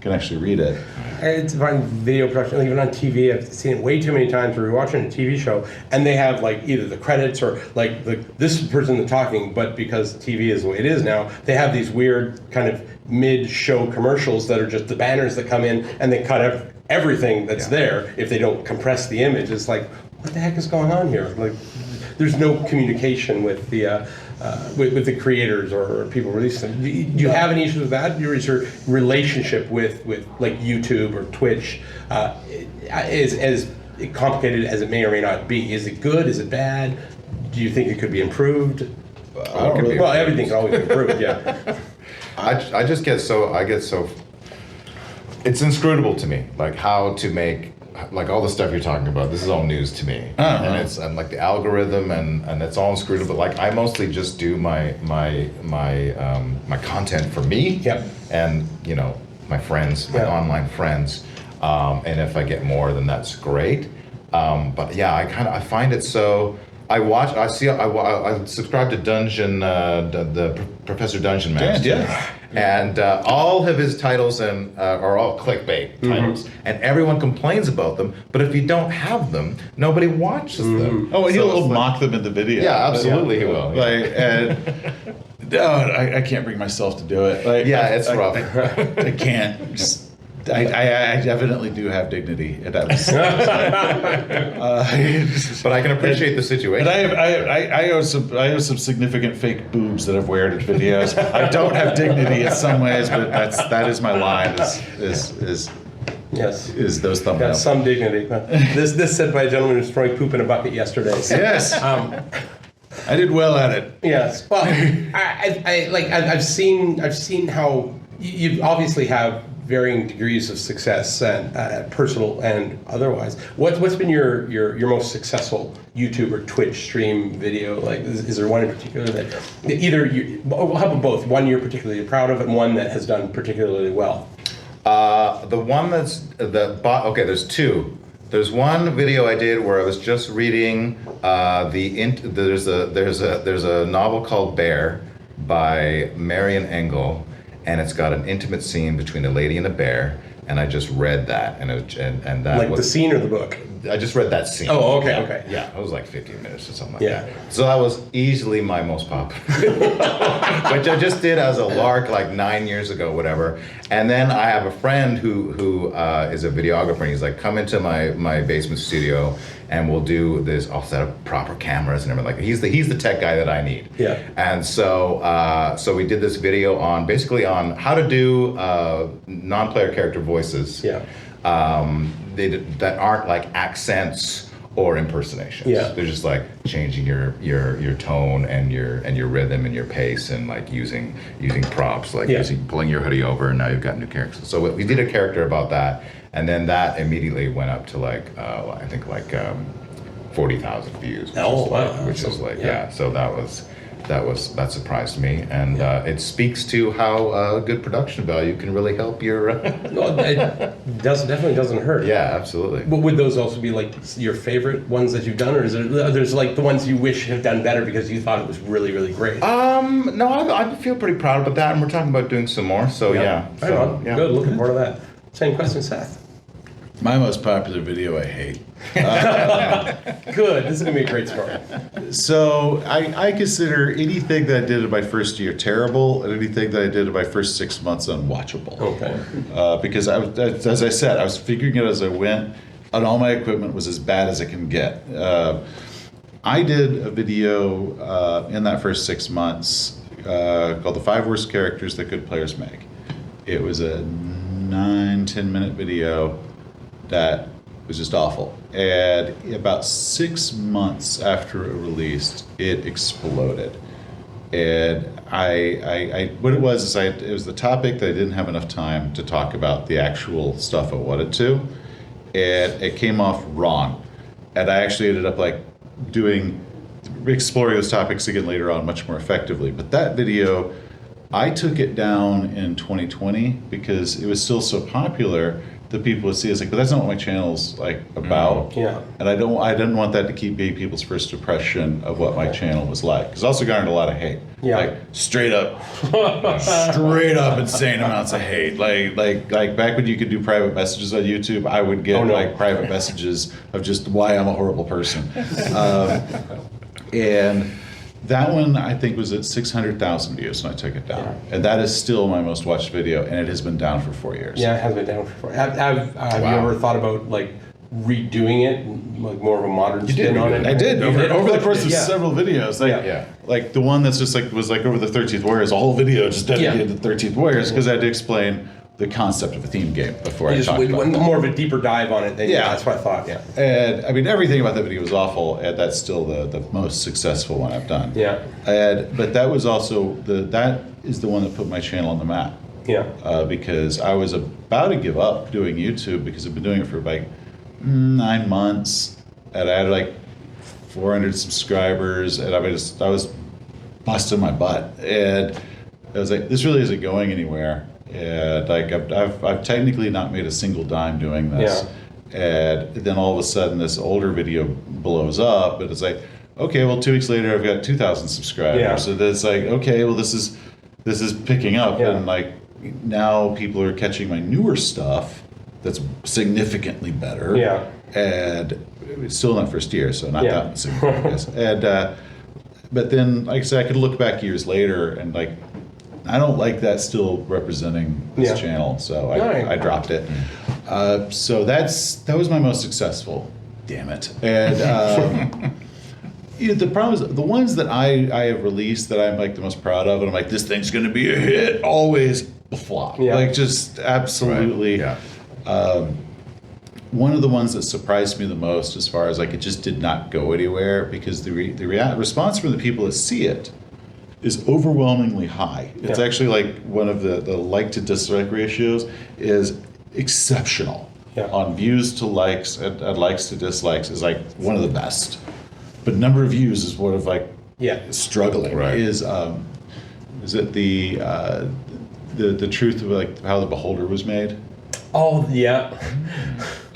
can actually read it. It's fun video production, even on TV. I've seen it way too many times where you're watching a TV show and they have like either the credits or like this person that's talking, but because TV is the way it is now, they have these weird kind of mid-show commercials that are just the banners that come in and they cut everything that's there if they don't compress the image. It's like, what the heck is going on here? Like, there's no communication with the creators or people releasing. Do you have any issues with that? Is your relationship with like YouTube or Twitch is as complicated as it may or may not be? Is it good? Is it bad? Do you think it could be improved? Everything can always be improved. Yeah. I get so it's inscrutable to me, like how to make like all the stuff you're talking about. This is all news to me, and it's like the algorithm and it's all inscrutable. Like I mostly just do my content for me, and my friends, my online friends, and if I get more, then that's great. But yeah, I find it so. I subscribe to Dungeon, the Professor Dungeon Master. Yeah. And all of his titles are all clickbait titles, and everyone complains about them. But if you don't have them, nobody watches them. Oh, and So he'll it's mock them in the video. Yeah, absolutely, he will. Yeah. I can't bring myself to do it. Like, It's rough. I can't. Just, I evidently do have dignity, and that was. But I can appreciate the situation. And I have some significant fake boobs that I've wear in videos. I don't have dignity in some ways, but that is my line. Is those thumbnails. Got some dignity. This said by a gentleman who's throwing poop in a bucket yesterday. So, Yes. I did well at it. yes. Well, I've seen how you obviously have varying degrees of success and personal and otherwise. What's been your most successful YouTube or Twitch stream video? Like, is there one in particular that either we'll have both. One you're particularly proud of, and one that has done particularly well. The one there's two. There's one video I did where I was just reading there's a novel called Bear by Marian Engel, and it's got an intimate scene between a lady and a bear, and I just read that, and that Like was the scene or the book? I just read that scene. Oh, okay, Yeah, okay. Yeah, it was like 15 minutes or something like Yeah. that. So that was easily my most popular, which I just did as a lark like 9 years ago, whatever. And then I have a friend who is a videographer, and he's like, come into my basement studio, and we'll do this. I'll set up proper cameras and everything. Like he's the tech guy that I need. Yeah. And so we did this video on how to do non-player character voices. Yeah. That aren't like accents or impersonations. Yeah. They're just like changing your tone and your rhythm and your pace, and like using props, like pulling your hoodie over, and now you've got new characters. So we did a character about that, and then that immediately went up to like I think like 40,000 views. Which is like yeah. So that surprised me, and it speaks to how good production value can really help your. Well, it definitely doesn't hurt. Yeah, absolutely. But would those also be like your favorite ones that you've done, or is there's like the ones you wish have done better because you thought it was really, really great? No, I feel pretty proud about that, and we're talking about doing some more. So yeah. Right on. Yeah. Good. Looking forward to that. Same question, Seth. My most popular video I hate. Good. This is gonna be a great story. So I consider anything that I did in my first year terrible, and anything that I did in my first 6 months unwatchable. Okay. Because as I said, I was figuring it as I went, and all my equipment was as bad as it can get. I did a video in that first 6 months called "The 5 Worst Characters That Good Players Make." It was a 9-10 minute video that was just awful. And about 6 months after it released, it exploded. And what it was is it was the topic that I didn't have enough time to talk about the actual stuff I wanted to, and it came off wrong. And I actually ended up like exploring those topics again later on much more effectively. But that video, I took it down in 2020 because it was still so popular that people would see it's like, but that's not what my channel's like about. Yeah. And I didn't want that to keep being people's first impression of what my channel was like. Because also garnered a lot of hate. Yeah. Like straight up insane amounts of hate. Like back when you could do private messages on YouTube, I would get like private messages of just why I'm a horrible person. And that one I think was at 600,000 views when I took it down. Yeah. And that is still my most watched video, and it has been down for 4 years. Yeah, it has been down for 4 years. Have you ever thought about like redoing it, like more of a modern spin on it? I did over the course of several videos. Like the one that's just like was like over the 13th Warriors, a whole video just dedicated to the 13th Warriors, because I had to explain the concept of a theme game before I talked about it. More of a deeper dive on it. That's what I thought. Yeah. And I mean, everything about that video was awful, and that's still the most successful one I've done. Yeah. But that was also that is the one that put my channel on the map. Yeah. Because I was about to give up doing YouTube because I've been doing it for like 9 months, and I had like 400 subscribers, and I was busting my butt, and I was like, this really isn't going anywhere. And like I've technically not made a single dime doing this. Yeah. And then all of a sudden this older video blows up, but it's like, okay, well 2 weeks later I've got 2,000 subscribers. Yeah. So it's like, okay, well this is picking up, and like now people are catching my newer stuff that's significantly better. Yeah. And it's still in that first year, so not that significant, I guess. And but then like I said, I could look back years later and like, I don't like that still representing this channel, so I dropped it. So that was my most successful. Damn it! And the problem is the ones that I have released that I'm like the most proud of, and I'm like, this thing's going to be a hit, always flop. Yeah. Like just absolutely. Right. Yeah. One of the ones that surprised me the most, as far as like it just did not go anywhere, because the response from the people that see it is overwhelmingly high. It's actually like one of the like to dislike ratios is exceptional. Yeah. On views to likes and likes to dislikes is like one of the best. But number of views is one of like struggling. Right. Is it the truth of like how the Beholder was made? Oh yeah.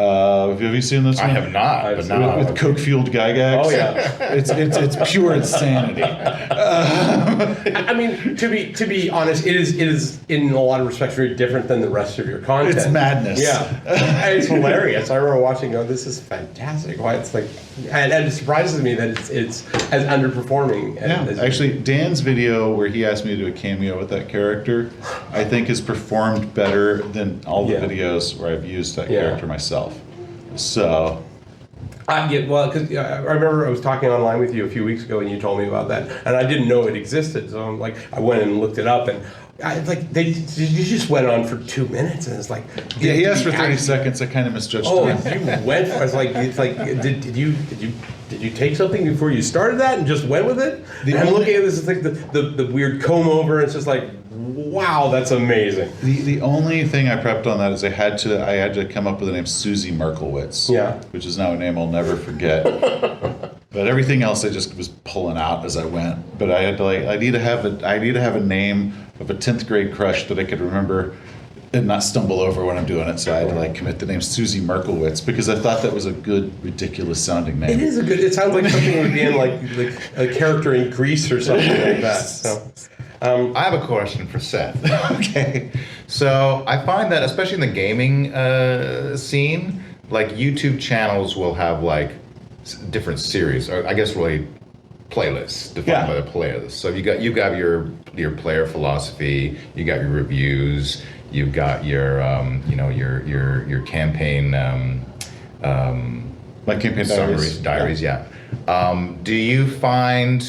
Have you seen this I one? have not, I've but seen now it. With coke-fueled Gygax. Oh, yeah. It's pure insanity. I mean, to be honest, it is in a lot of respects very different than the rest of your content. It's madness. Yeah, it's hilarious. I remember watching. Oh, this is fantastic. Why it's like, and it surprises me that it's as underperforming. Yeah, as actually, Dan's video where he asked me to do a cameo with that character, I think has performed better than all the Yeah. videos where I've used that Yeah. character myself. So, because I remember I was talking online with you a few weeks ago, and you told me about that, and I didn't know it existed. So I'm like, I went and looked it up, and it's like you just went on for 2 minutes, and it's like, yeah, he asked for did 30 you seconds. I kind of misjudged Oh, him. you went for it's like did you take something before you started that and just went with it? The And I'm only- looking at this, it's like the weird comb over. It's just like, wow, that's amazing. The only thing I prepped on that is I had to come up with the name Susie Merkelwitz. Yeah. Which is now a name I'll never forget. But everything else I just was pulling out as I went. But I had to I need to have a name of a 10th grade crush that I could remember and not stumble over when I'm doing it. So I had to commit the name Susie Merkelwitz because I thought that was a good, ridiculous sounding name. It is a good. It sounds like something would be in like a character in Grease or something like that. So, I have a question for Seth. Okay. So I find that, especially in the gaming scene, like YouTube channels will have like different series, or I guess really playlists defined by the playlist. So you got your player philosophy, you got your reviews, you've got your your campaign My campaign summaries, diaries. Yeah. How do you find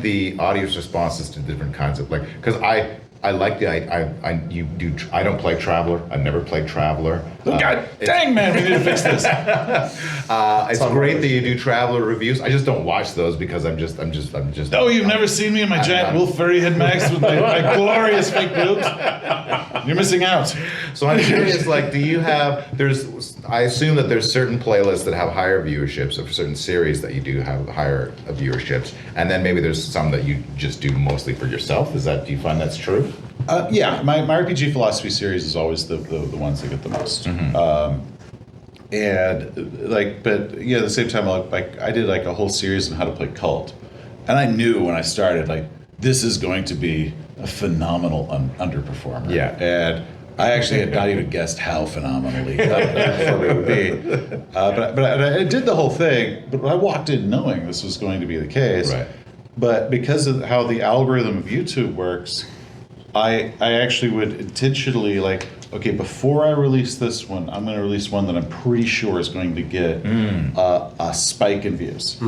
the audience responses to different kinds of because I like I don't play Traveler. I've never played Traveler. God dang, man, we need to fix this. It's great that you do Traveler reviews. I just don't watch those because I'm just. Oh, you've never seen me in my giant wolf furry head max with my glorious fake boobs? You're missing out. So I'm curious, do you have, I assume that there's certain playlists that have higher viewerships of certain series that you do have higher viewerships, and then maybe there's some that you just do mostly for yourself. Do you find that's true? Yeah, my RPG philosophy series is always the ones that get the most. But yeah, at the same time, I did a whole series on how to play Cult, and I knew when I started this is going to be a phenomenal underperformer. Yeah. And I actually had not even guessed how phenomenally underperforming it would be. But I did the whole thing, but I walked in knowing this was going to be the case. Right. But because of how the algorithm of YouTube works, I actually would intentionally okay, before I release this one, I'm going to release one that I'm pretty sure is going to get a spike in views.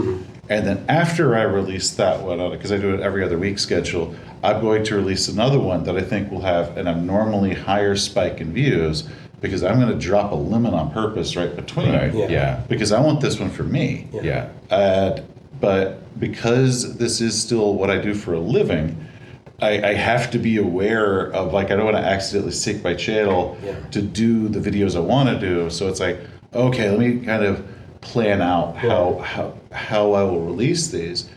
And then after I release that one, because I do it every other week schedule, I'm going to release another one that I think will have an abnormally higher spike in views because I'm going to drop a limit on purpose right between. Right. Yeah. Yeah. Because I want this one for me. Yeah. But because this is still what I do for a living, I have to be aware of I don't want to accidentally sync my channel to do the videos I want to do. So it's okay, let me kind of plan out how I will release these.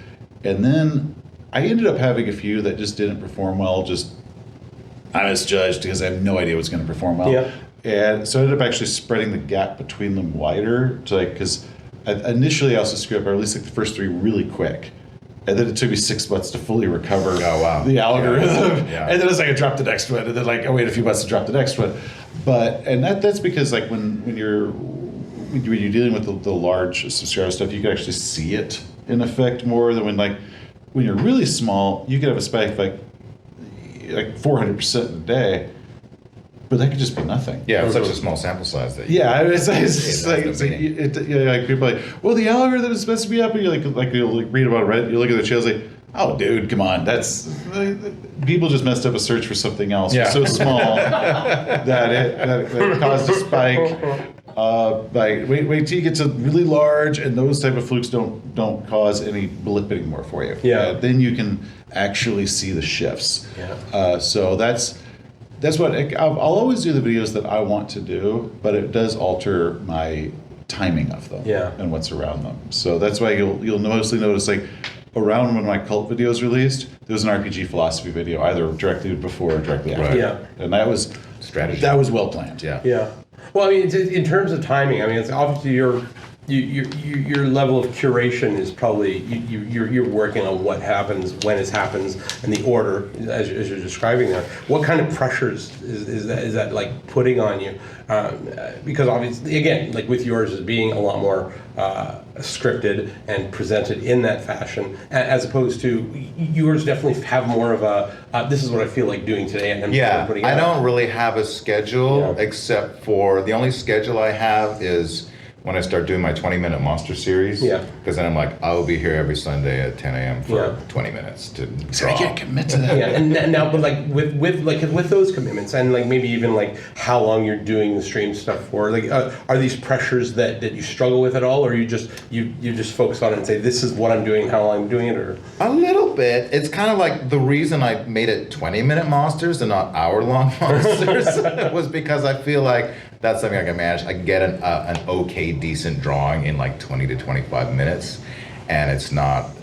And then I ended up having a few that just didn't perform well. I misjudged because I have no idea what's going to perform well. Yeah. And so I ended up actually spreading the gap between them wider because initially I also screwed up. I released the first 3 really quick. And then it took me 6 months to fully recover the algorithm. Yeah. And then it's I dropped the next one. And then I wait a few months to drop the next one. And that's because when you're dealing with the large subscriber stuff, you can actually see it in effect more than when you're really small, you could have a spike like 400% in a day. But that could just be nothing. Yeah, it's such a small sample size that. Yeah, it's just people are well, the algorithm is supposed to be up, and you'll read about Reddit, you look at the channels, oh, dude, come on, that's people just messed up a search for something else. Yeah. It's so small that it caused a spike. Wait till you get to really large, and those type of flukes don't cause any blip anymore for you. Yeah. Then you can actually see the shifts. Yeah. So that's what I'll always do the videos that I want to do, but it does alter my timing of them and what's around them. So that's why you'll mostly notice around when my Cult video was released, there was an RPG philosophy video either directly before or directly after. Right. Yeah. And that was strategy. That was well planned. Yeah. Yeah. Well, I mean, in terms of timing, I mean, it's obviously your level of curation is probably you're working on what happens when it happens and the order as you're describing there. What kind of pressures is that like putting on you? Because obviously, again, like with yours, is being a lot more scripted and presented in that fashion, as opposed to yours definitely have more of a this is what I feel like doing today. And I'm putting it I out. don't really have a schedule except for the only schedule I have is when I start doing my 20-minute monster series. Yeah. Because then I'm like, I will be here every Sunday at 10 a.m. for Yeah. 20 minutes to So draw. I can't commit to that. Yeah, and now, but like with those commitments, and like maybe even like how long you're doing the stream stuff for, like are these pressures that you struggle with at all, or you just focus on it and say this is what I'm doing, how long I'm doing it, or A little bit. It's kind of like the reason I made it 20-minute monsters and not hour-long monsters was because I feel like that's something I can manage. I can get an okay, decent drawing in like 20 to 25 minutes, and it's not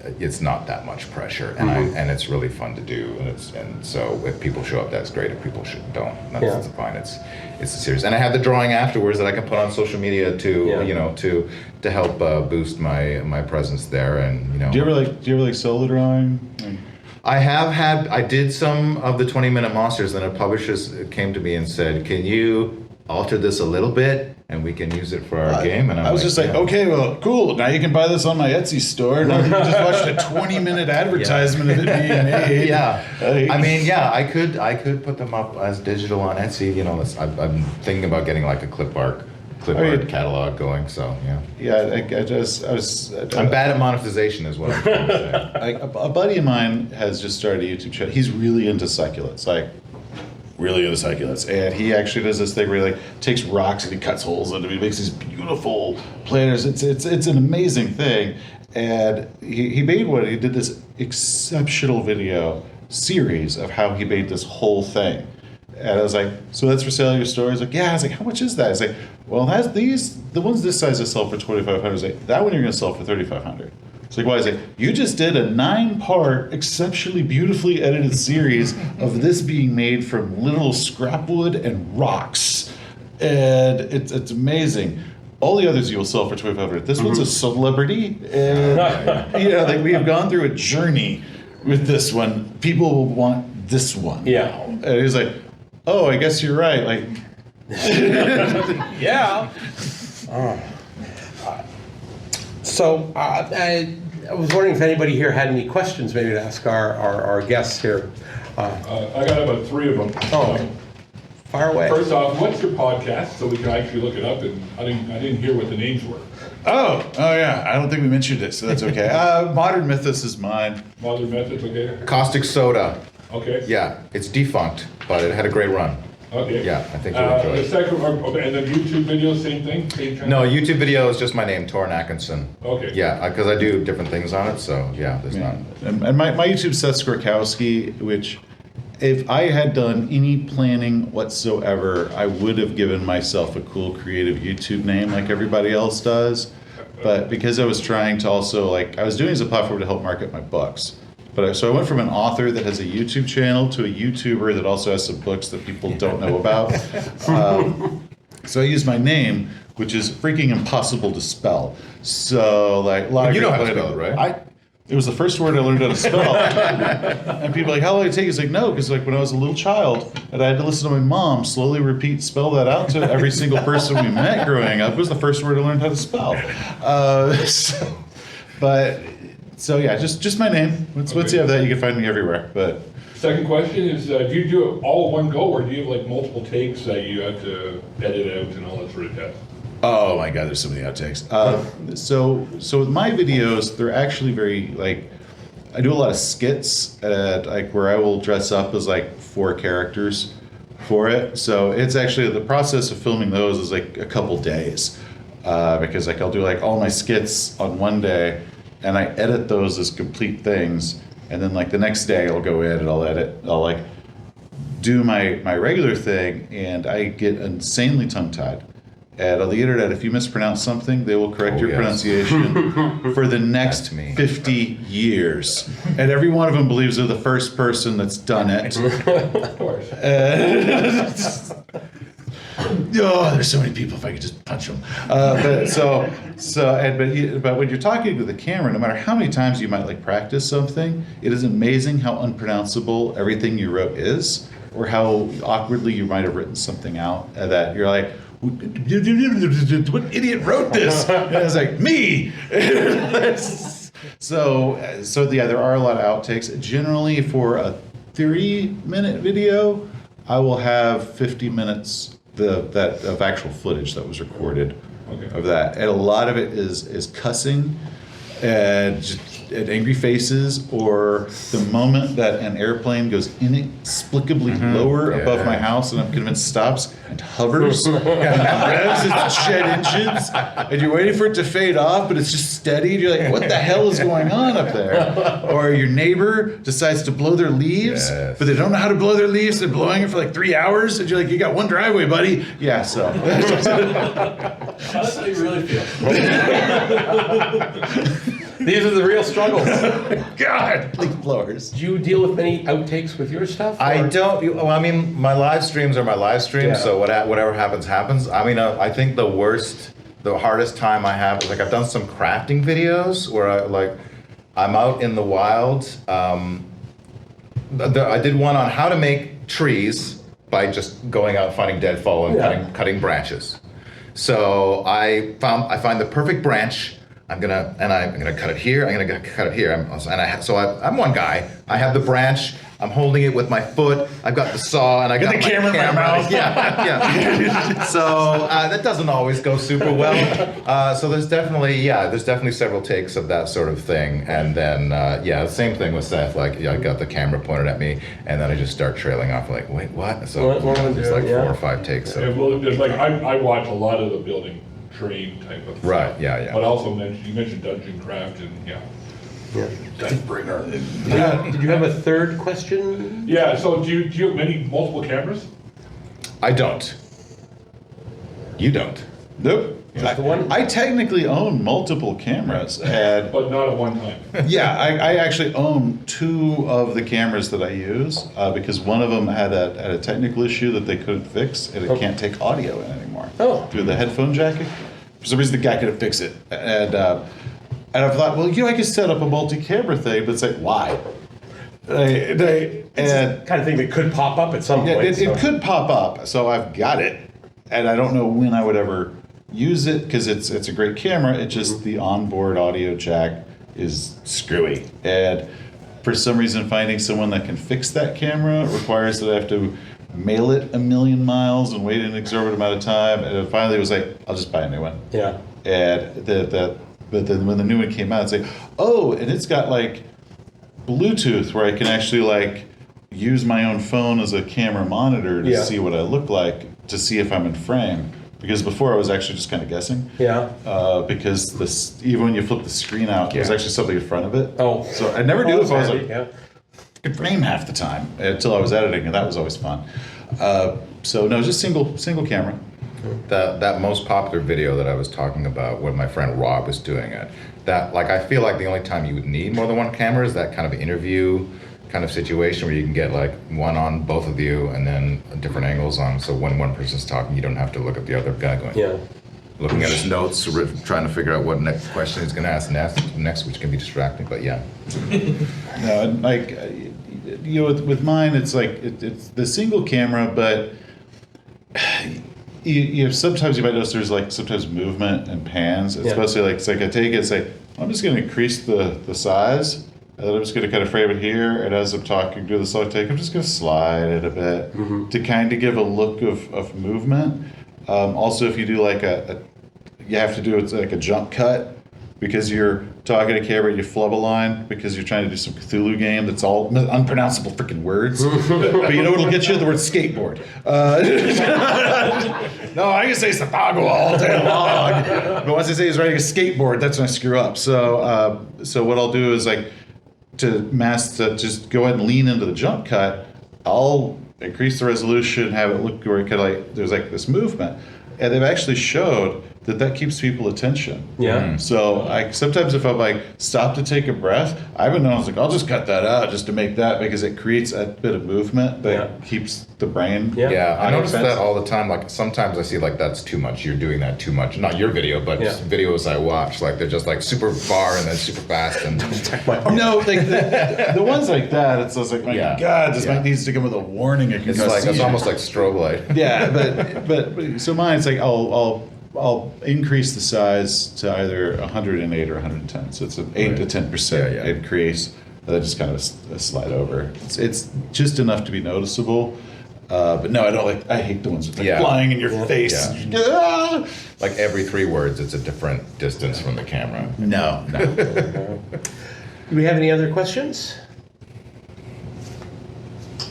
that much pressure, and and it's really fun to do. And so if people show up, that's great. If people don't, that's fine. It's a series, and I have the drawing afterwards that I can put on social media to to help boost my presence there, and Do you ever like solo drawing? I did some of the 20-minute monsters, and a publisher came to me and said, "Can you alter this a little bit, and we can use it for our game?" And I was just like, okay, well, cool. Now you can buy this on my Etsy store. Now you just watched a 20-minute advertisement of it being made. Yeah, I mean, I could put them up as digital on Etsy. I'm thinking about getting like a clip art catalog going. So I'm bad at monetization, is what I'm trying to say. A buddy of mine has just started a YouTube channel. He's really into succulents, and he actually does this thing where he like takes rocks and he cuts holes into them. He makes these beautiful planters. It's an amazing thing, and he did this exceptional video series of how he made this whole thing. And I was like, so that's for sale at your store? He's like, yeah. I was like, how much is that? He's like, well, the ones this size I sell for $2,500. I was like, that one you're going to sell for $3,500. It's like, why? I say, you just did a 9-part, exceptionally beautifully edited series of this being made from literal scrap wood and rocks. And it's amazing. All the others you will sell for $2,500. This one's a celebrity. And we have gone through a journey with this one. People will want this one. Yeah. And he's like, oh, I guess you're right. Like, yeah. So I was wondering if anybody here had any questions, maybe to ask our guests here. I got about 3 of them. Oh, fire away. First off, what's your podcast so we can actually look it up? And I didn't hear what the names were. oh yeah. I don't think we mentioned it, so that's okay. Modern Mythos is mine. Modern Methods, okay? Caustic Soda. Okay. Yeah, it's defunct, but it had a good run. Okay. Yeah, I think you'll enjoy The it. second, and then YouTube videos, same thing? Same channel? No, YouTube video is just my name, Toren Atkinson. Okay. Yeah, because I do different things on it, so yeah, there's not. And my YouTube's Seth Skorkowsky, which if I had done any planning whatsoever, I would have given myself a cool creative YouTube name like everybody else does. But because I was trying to also, I was doing it as a platform to help market my books. So I went from an author that has a YouTube channel to a YouTuber that also has some books that people don't know about. So I used my name, which is freaking impossible to spell. So a lot of You know people how to spell it, right? It was the first word I learned how to spell. And people are like, how long did it take? It's like, no, because when I was a little child, and I had to listen to my mom slowly spell that out to every single person we met growing up. It was the first word I learned how to spell. So yeah, just my name. Once you have that, you can find me everywhere. But Second question is, do you do it all in one go, or do you have multiple takes that you have to edit out and all that sort of stuff? oh my God, there's so many outtakes. So with my videos, they're actually very I do a lot of skits at where I will dress up as 4 characters for it. So it's actually the process of filming those is a couple days because I'll do all my skits on one day. And I edit those as complete things, and then the next day I'll go in and I'll do my regular thing, and I get insanely tongue-tied. And on the internet, if you mispronounce something, they will correct your yes. pronunciation for the next That's me. 50 years. And every one of them believes they're the first person that's done it. Of course. Oh, there's so many people. If I could just punch them. But when you're talking to the camera, no matter how many times you might like practice something, it is amazing how unpronounceable everything you wrote is, or how awkwardly you might have written something out that you're like, what idiot wrote this? And it's like, me. So yeah, there are a lot of outtakes. Generally, for a 30-minute video, I will have 50 minutes of actual footage that was recorded of that, and a lot of it is cussing and angry faces, or the moment that an airplane goes inexplicably lower above my house and I'm convinced stops and hovers and revs its jet engines, and you're waiting for it to fade off, but it's just steady, and you're like, what the hell is going on up there? Or your neighbor decides to blow their leaves, but they don't know how to blow their leaves, they're blowing it for like 3 hours, and you're like, you got one driveway, buddy. Yeah, so. That's how you really feel. These are the real struggles. God, leaf blowers. Do you deal with many outtakes with your stuff? I or- don't. Well, I mean, my live streams are my live streams, Yeah. so whatever happens, happens. I mean, I think the hardest time I have is like I've done some crafting videos where I'm out in the wild. I did one on how to make trees by just going out finding deadfall and cutting branches. So I find the perfect branch. I'm gonna cut it here. I'm gonna cut it here. I'm one guy. I have the branch. I'm holding it with my foot. I've got the saw, and I got the camera in my mouth. Yeah. So that doesn't always go super well. So there's definitely several takes of that sort of thing. And then the same thing with Seth. Like I got the camera pointed at me, and then I just start trailing off. Like, wait, what? So there's like 4 or 5 takes. Yeah, well, there's like I watch a lot of the building train type of Right, stuff. yeah. But also you mentioned Dungeon Craft and Deathbringer. Did you have a third question? Yeah. So do you have multiple cameras? I don't. You don't. Nope. Just the one? I technically own multiple cameras, and But not at one time. yeah, I actually own 2 of the cameras that I use because one of them had a technical issue that they couldn't fix, and it can't take audio in anymore through the headphone jacking. For some reason, the guy couldn't fix it, and I thought, well, I could set up a multi-camera thing, but it's like, why? It's the kind of thing that could pop up at some Yeah, point. it could pop up, so I've got it, and I don't know when I would ever use it because it's a great camera. It's just the onboard audio jack is screwy, and for some reason, finding someone that can fix that camera requires that I have to mail it 1,000,000 miles and wait an exorbitant amount of time. And it finally was like, I'll just buy a new one. Yeah. And but then when the new one came out, it's like, oh, and it's got like Bluetooth where I can actually like use my own phone as a camera monitor to see what I look like, to see if I'm in frame. Because before I was actually just kind of guessing. Yeah. Because even when you flip the screen out, there's actually something in front of it. Oh. So I never knew if I was like, yeah. could frame half the time until I was editing, and that was always fun. So no, just single camera. That most popular video that I was talking about, when my friend Rob was doing it, I feel like the only time you would need more than one camera is that kind of interview kind of situation where you can get like one on both of you and then different angles on, so when one person's talking, you don't have to look at the other guy going, looking at his notes, trying to figure out what next question he's going to ask next, which can be distracting, but yeah. No, and like, with mine, it's like, it's the single camera, but you sometimes you might notice there's like sometimes movement and pans. It's mostly like, it's like I take it and say, I'm just going to increase the size, and then I'm just going to kind of frame it here, and as I'm talking to the song take, I'm just going to slide it a bit to kind of give a look of movement. Also, if you do like you have to do it's like a jump cut, because you're talking to camera, you flub a line because you're trying to do some Cthulhu game that's all unpronounceable freaking words. But you know what'll get you? The word skateboard. No, I can say Sapago all day long. But once I say he's riding a skateboard, that's when I screw up. So what I'll do is like to just go ahead and lean into the jump cut. I'll increase the resolution, have it look where it kind of like there's like this movement. and they've actually showed that keeps people attention. Yeah. So sometimes if I'm like stop to take a breath, I've been known, I was like, I'll just cut that out just to make that, because it creates a bit of movement that keeps the brain. Yeah. Yeah, I That notice makes sense. that all the time. Like sometimes I see like that's too much. You're doing that too much. Not your video, but Yeah. videos I watch. Like they're just like super far and then super fast and. No, like the ones like that, it's just like, my God, this might needs to come with a warning. It can It's cause like it's seizure. almost like strobe light. Yeah, but so mine, it's like I'll increase the size to either 108 or 110. So it's an 8 to 10% increase. That just kind of a slide over. It's just enough to be noticeable. But no, I don't like. I hate the ones with like flying in your face. Yeah. Ah! Like every 3 words, it's a different distance from the camera. No. Do we have any other questions?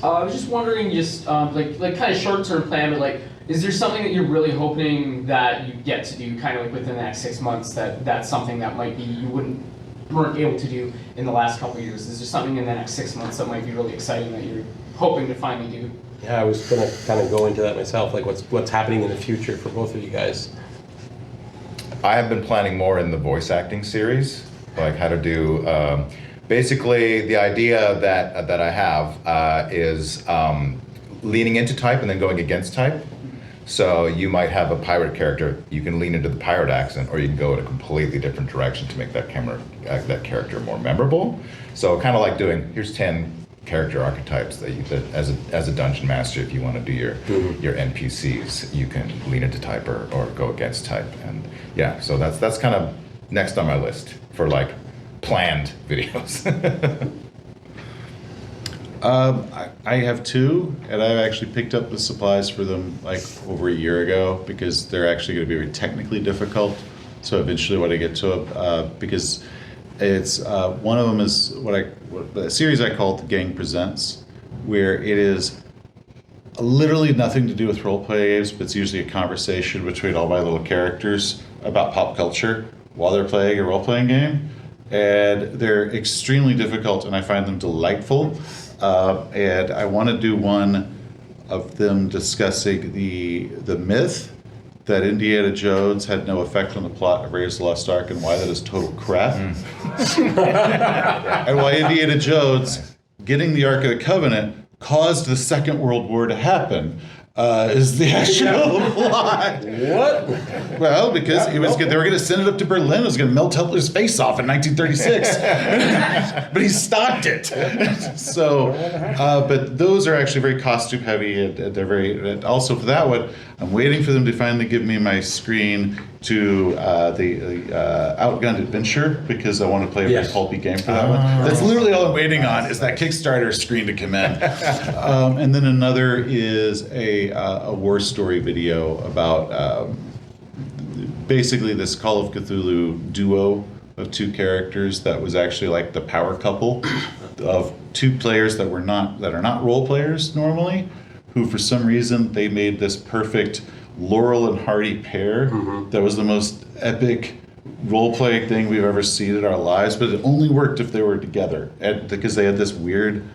I was just wondering, like kind of short-term plan, but like, is there something that you're really hoping that you get to do, kind of like within the next 6 months? That's something that might be you weren't able to do in the last couple of years. Is there something in the next 6 months that might be really exciting that you're hoping to finally do? Yeah, I was gonna kind of go into that myself, like what's happening in the future for both of you guys. I have been planning more in the voice acting series, like how to do. Basically, the idea that I have is leaning into type and then going against type. So you might have a pirate character. You can lean into the pirate accent, or you can go in a completely different direction to make that character more memorable. So kind of like doing here's 10 character archetypes that as a dungeon master, if you want to do your NPCs, you can lean into type or go against type. And yeah, so that's kind of next on my list for like planned videos. I have 2, and I've actually picked up the supplies for them like over a year ago, because they're actually going to be very technically difficult. So eventually when I get to it, because it's one of them is a series I call it The Gang Presents, where it is literally nothing to do with role-play games, but it's usually a conversation between all my little characters about pop culture while they're playing a role-playing game. And they're extremely difficult, and I find them delightful. And I want to do one of them discussing the myth that Indiana Jones had no effect on the plot of Raiders of the Lost Ark, and why that is total crap. And why Indiana Jones getting the Ark of the Covenant caused the Second World War to happen. Is the actual plot. What? Well, because they were going to send it up to Berlin. It was going to melt Hitler's face off in 1936. But he stopped it. So, but those are actually very costume heavy, and they're very, and also for that one, I'm waiting for them to finally give me my screen to the Outgunned Adventure, because I want to play a very pulpy game for that one. That's literally all I'm waiting on, is that Kickstarter screen to come in. And then another is a war story video about basically this Call of Cthulhu duo of 2 characters that was actually like the power couple of 2 players that are not role players normally, who for some reason they made this perfect Laurel and Hardy pair that was the most epic role-playing thing we've ever seen in our lives, but it only worked if they were together, and because they had this weird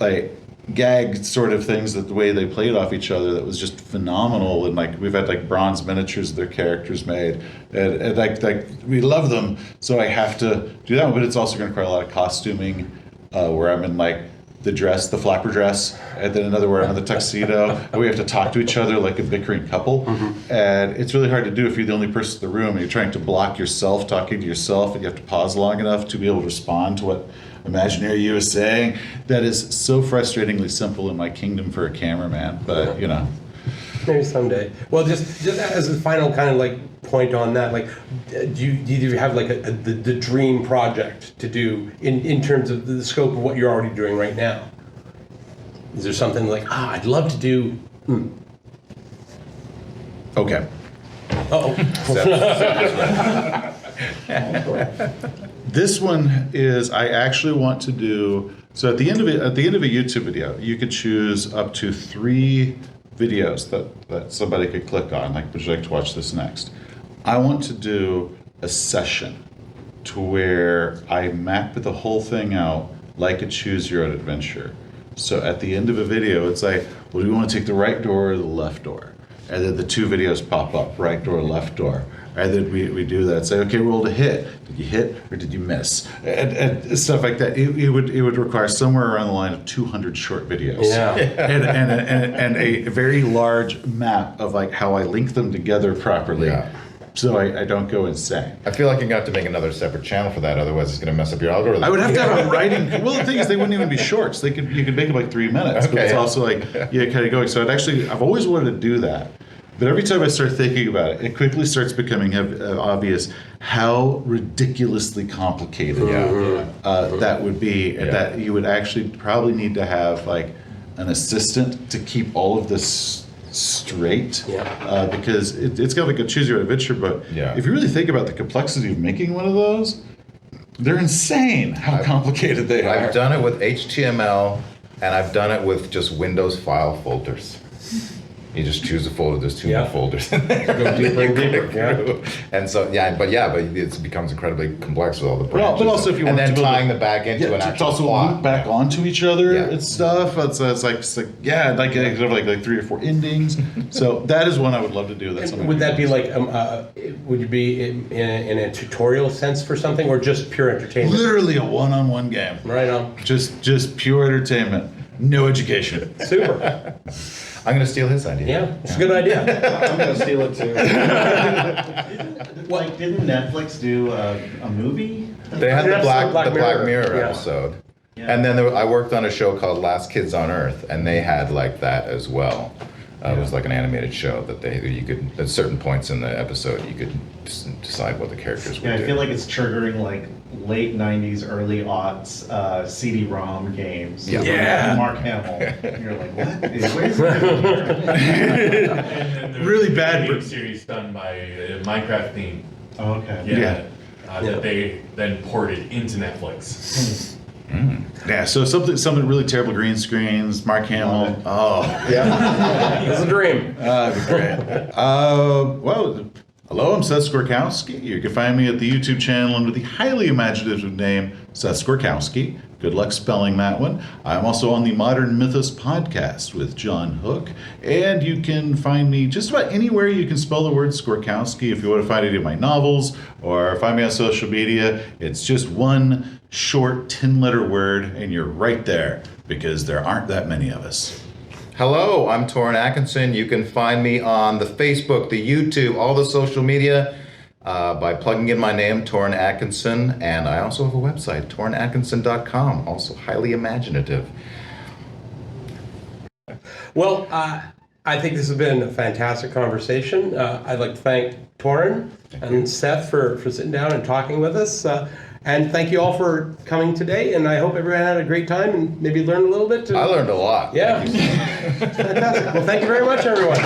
like gag sort of things, that the way they played off each other, that was just phenomenal. And like we've had like bronze miniatures of their characters made, and like we love them, so I have to do that one. But it's also going to require a lot of costuming, where I'm in like the dress, the flapper dress, and then another where I'm in the tuxedo, and we have to talk to each other like a bickering couple. And it's really hard to do if you're the only person in the room and you're trying to block yourself talking to yourself, and you have to pause long enough to be able to respond to what imaginary you is saying. That is so frustratingly simple in my kingdom for a cameraman, but you know. Maybe someday. Well, just as a final kind of like point on that, like, do you have like the dream project to do in terms of the scope of what you're already doing right now? Is there something like, I'd love to do? Okay. This one is, I actually want to do, so at the end of a YouTube video, you could choose up to 3 videos that somebody could click on, like, would you like to watch this next? I want to do a session to where I map the whole thing out like a choose your own adventure. So at the end of a video, it's like, well, do you want to take the right door or the left door? and then the two videos pop up, right door, left door. And then we do that. Say, okay, roll to hit. Did you hit or did you miss? And stuff like that. It would require somewhere around the line of 200 short videos. Yeah. and a very large map of like how I link them together properly. Yeah. So I don't go insane. I feel like you're gonna have to make another separate channel for that, otherwise it's gonna mess up your algorithm. I would have to have a writing. Well, the thing is, they wouldn't even be shorts. You could make them like 3 minutes, but Okay. it's also like kind of going. So I've always wanted to do that, but every time I start thinking about it, it quickly starts becoming obvious how ridiculously complicated that would be, and that you would actually probably need to have like an assistant to keep all of this straight, because it's got like a choose your own adventure, but if you really think about the complexity of making one of those, they're insane how complicated they are. I've done it with HTML, and I've done it with just Windows file folders. You just choose a folder. There's two more folders. Go deeper and deeper. Yeah. And so but it becomes incredibly complex with all the branches. Well, but also if you and want then to build tying them back into an to actual also plot. loop back onto each other Yeah. and stuff. It's like like 3 or 4 endings. So that is one I would love to do. That's something Would that be like like, would you be in a tutorial sense for something, or just pure entertainment? literally a one-on-one game? Right on. Just pure entertainment, no education. Super. I'm going to steal his idea. Yeah, it's a good idea. I'm gonna steal it too. Like, didn't Netflix do a movie? They had the Black Mirror Yeah. episode. Yeah. And then I worked on a show called Last Kids on Earth, and they had like that as well. It was like an animated show that you could, at certain points in the episode, you could decide what the characters would Yeah, I do. feel like it's triggering like late '90s, early aughts CD-ROM games. Yeah. Yeah. Mark Hamill. And you're like, what? Where's And there Really was a bad game series done by Minecraft team. Oh, okay. Yeah. That they then ported into Netflix. Yeah, so something really terrible, green screens, Mark Hamill. Oh, Yeah. It's a dream. that'd be great. Well, hello, I'm Seth Skorkowsky. You can find me at the YouTube channel under the highly imaginative name Seth Skorkowsky. Good luck spelling that one. I'm also on the Modern Mythos podcast with John Hook. And you can find me just about anywhere you can spell the word Skorkowsky. If you want to find any of my novels or find me on social media, it's just one short 10-letter word, and you're right there because there aren't that many of us. Hello, I'm Toren Atkinson. You can find me on the Facebook, the YouTube, all the social media by plugging in my name, Toren Atkinson. And I also have a website, torenatkinson.com, also highly imaginative. Well, I think this has been a fantastic conversation. I'd like to thank Toren and Seth for sitting down and talking with us. And thank you all for coming today. And I hope everyone had a great time and maybe learned a little bit. I learned a lot. Yeah. Thank you so much. Fantastic. Well, thank you very much, everyone.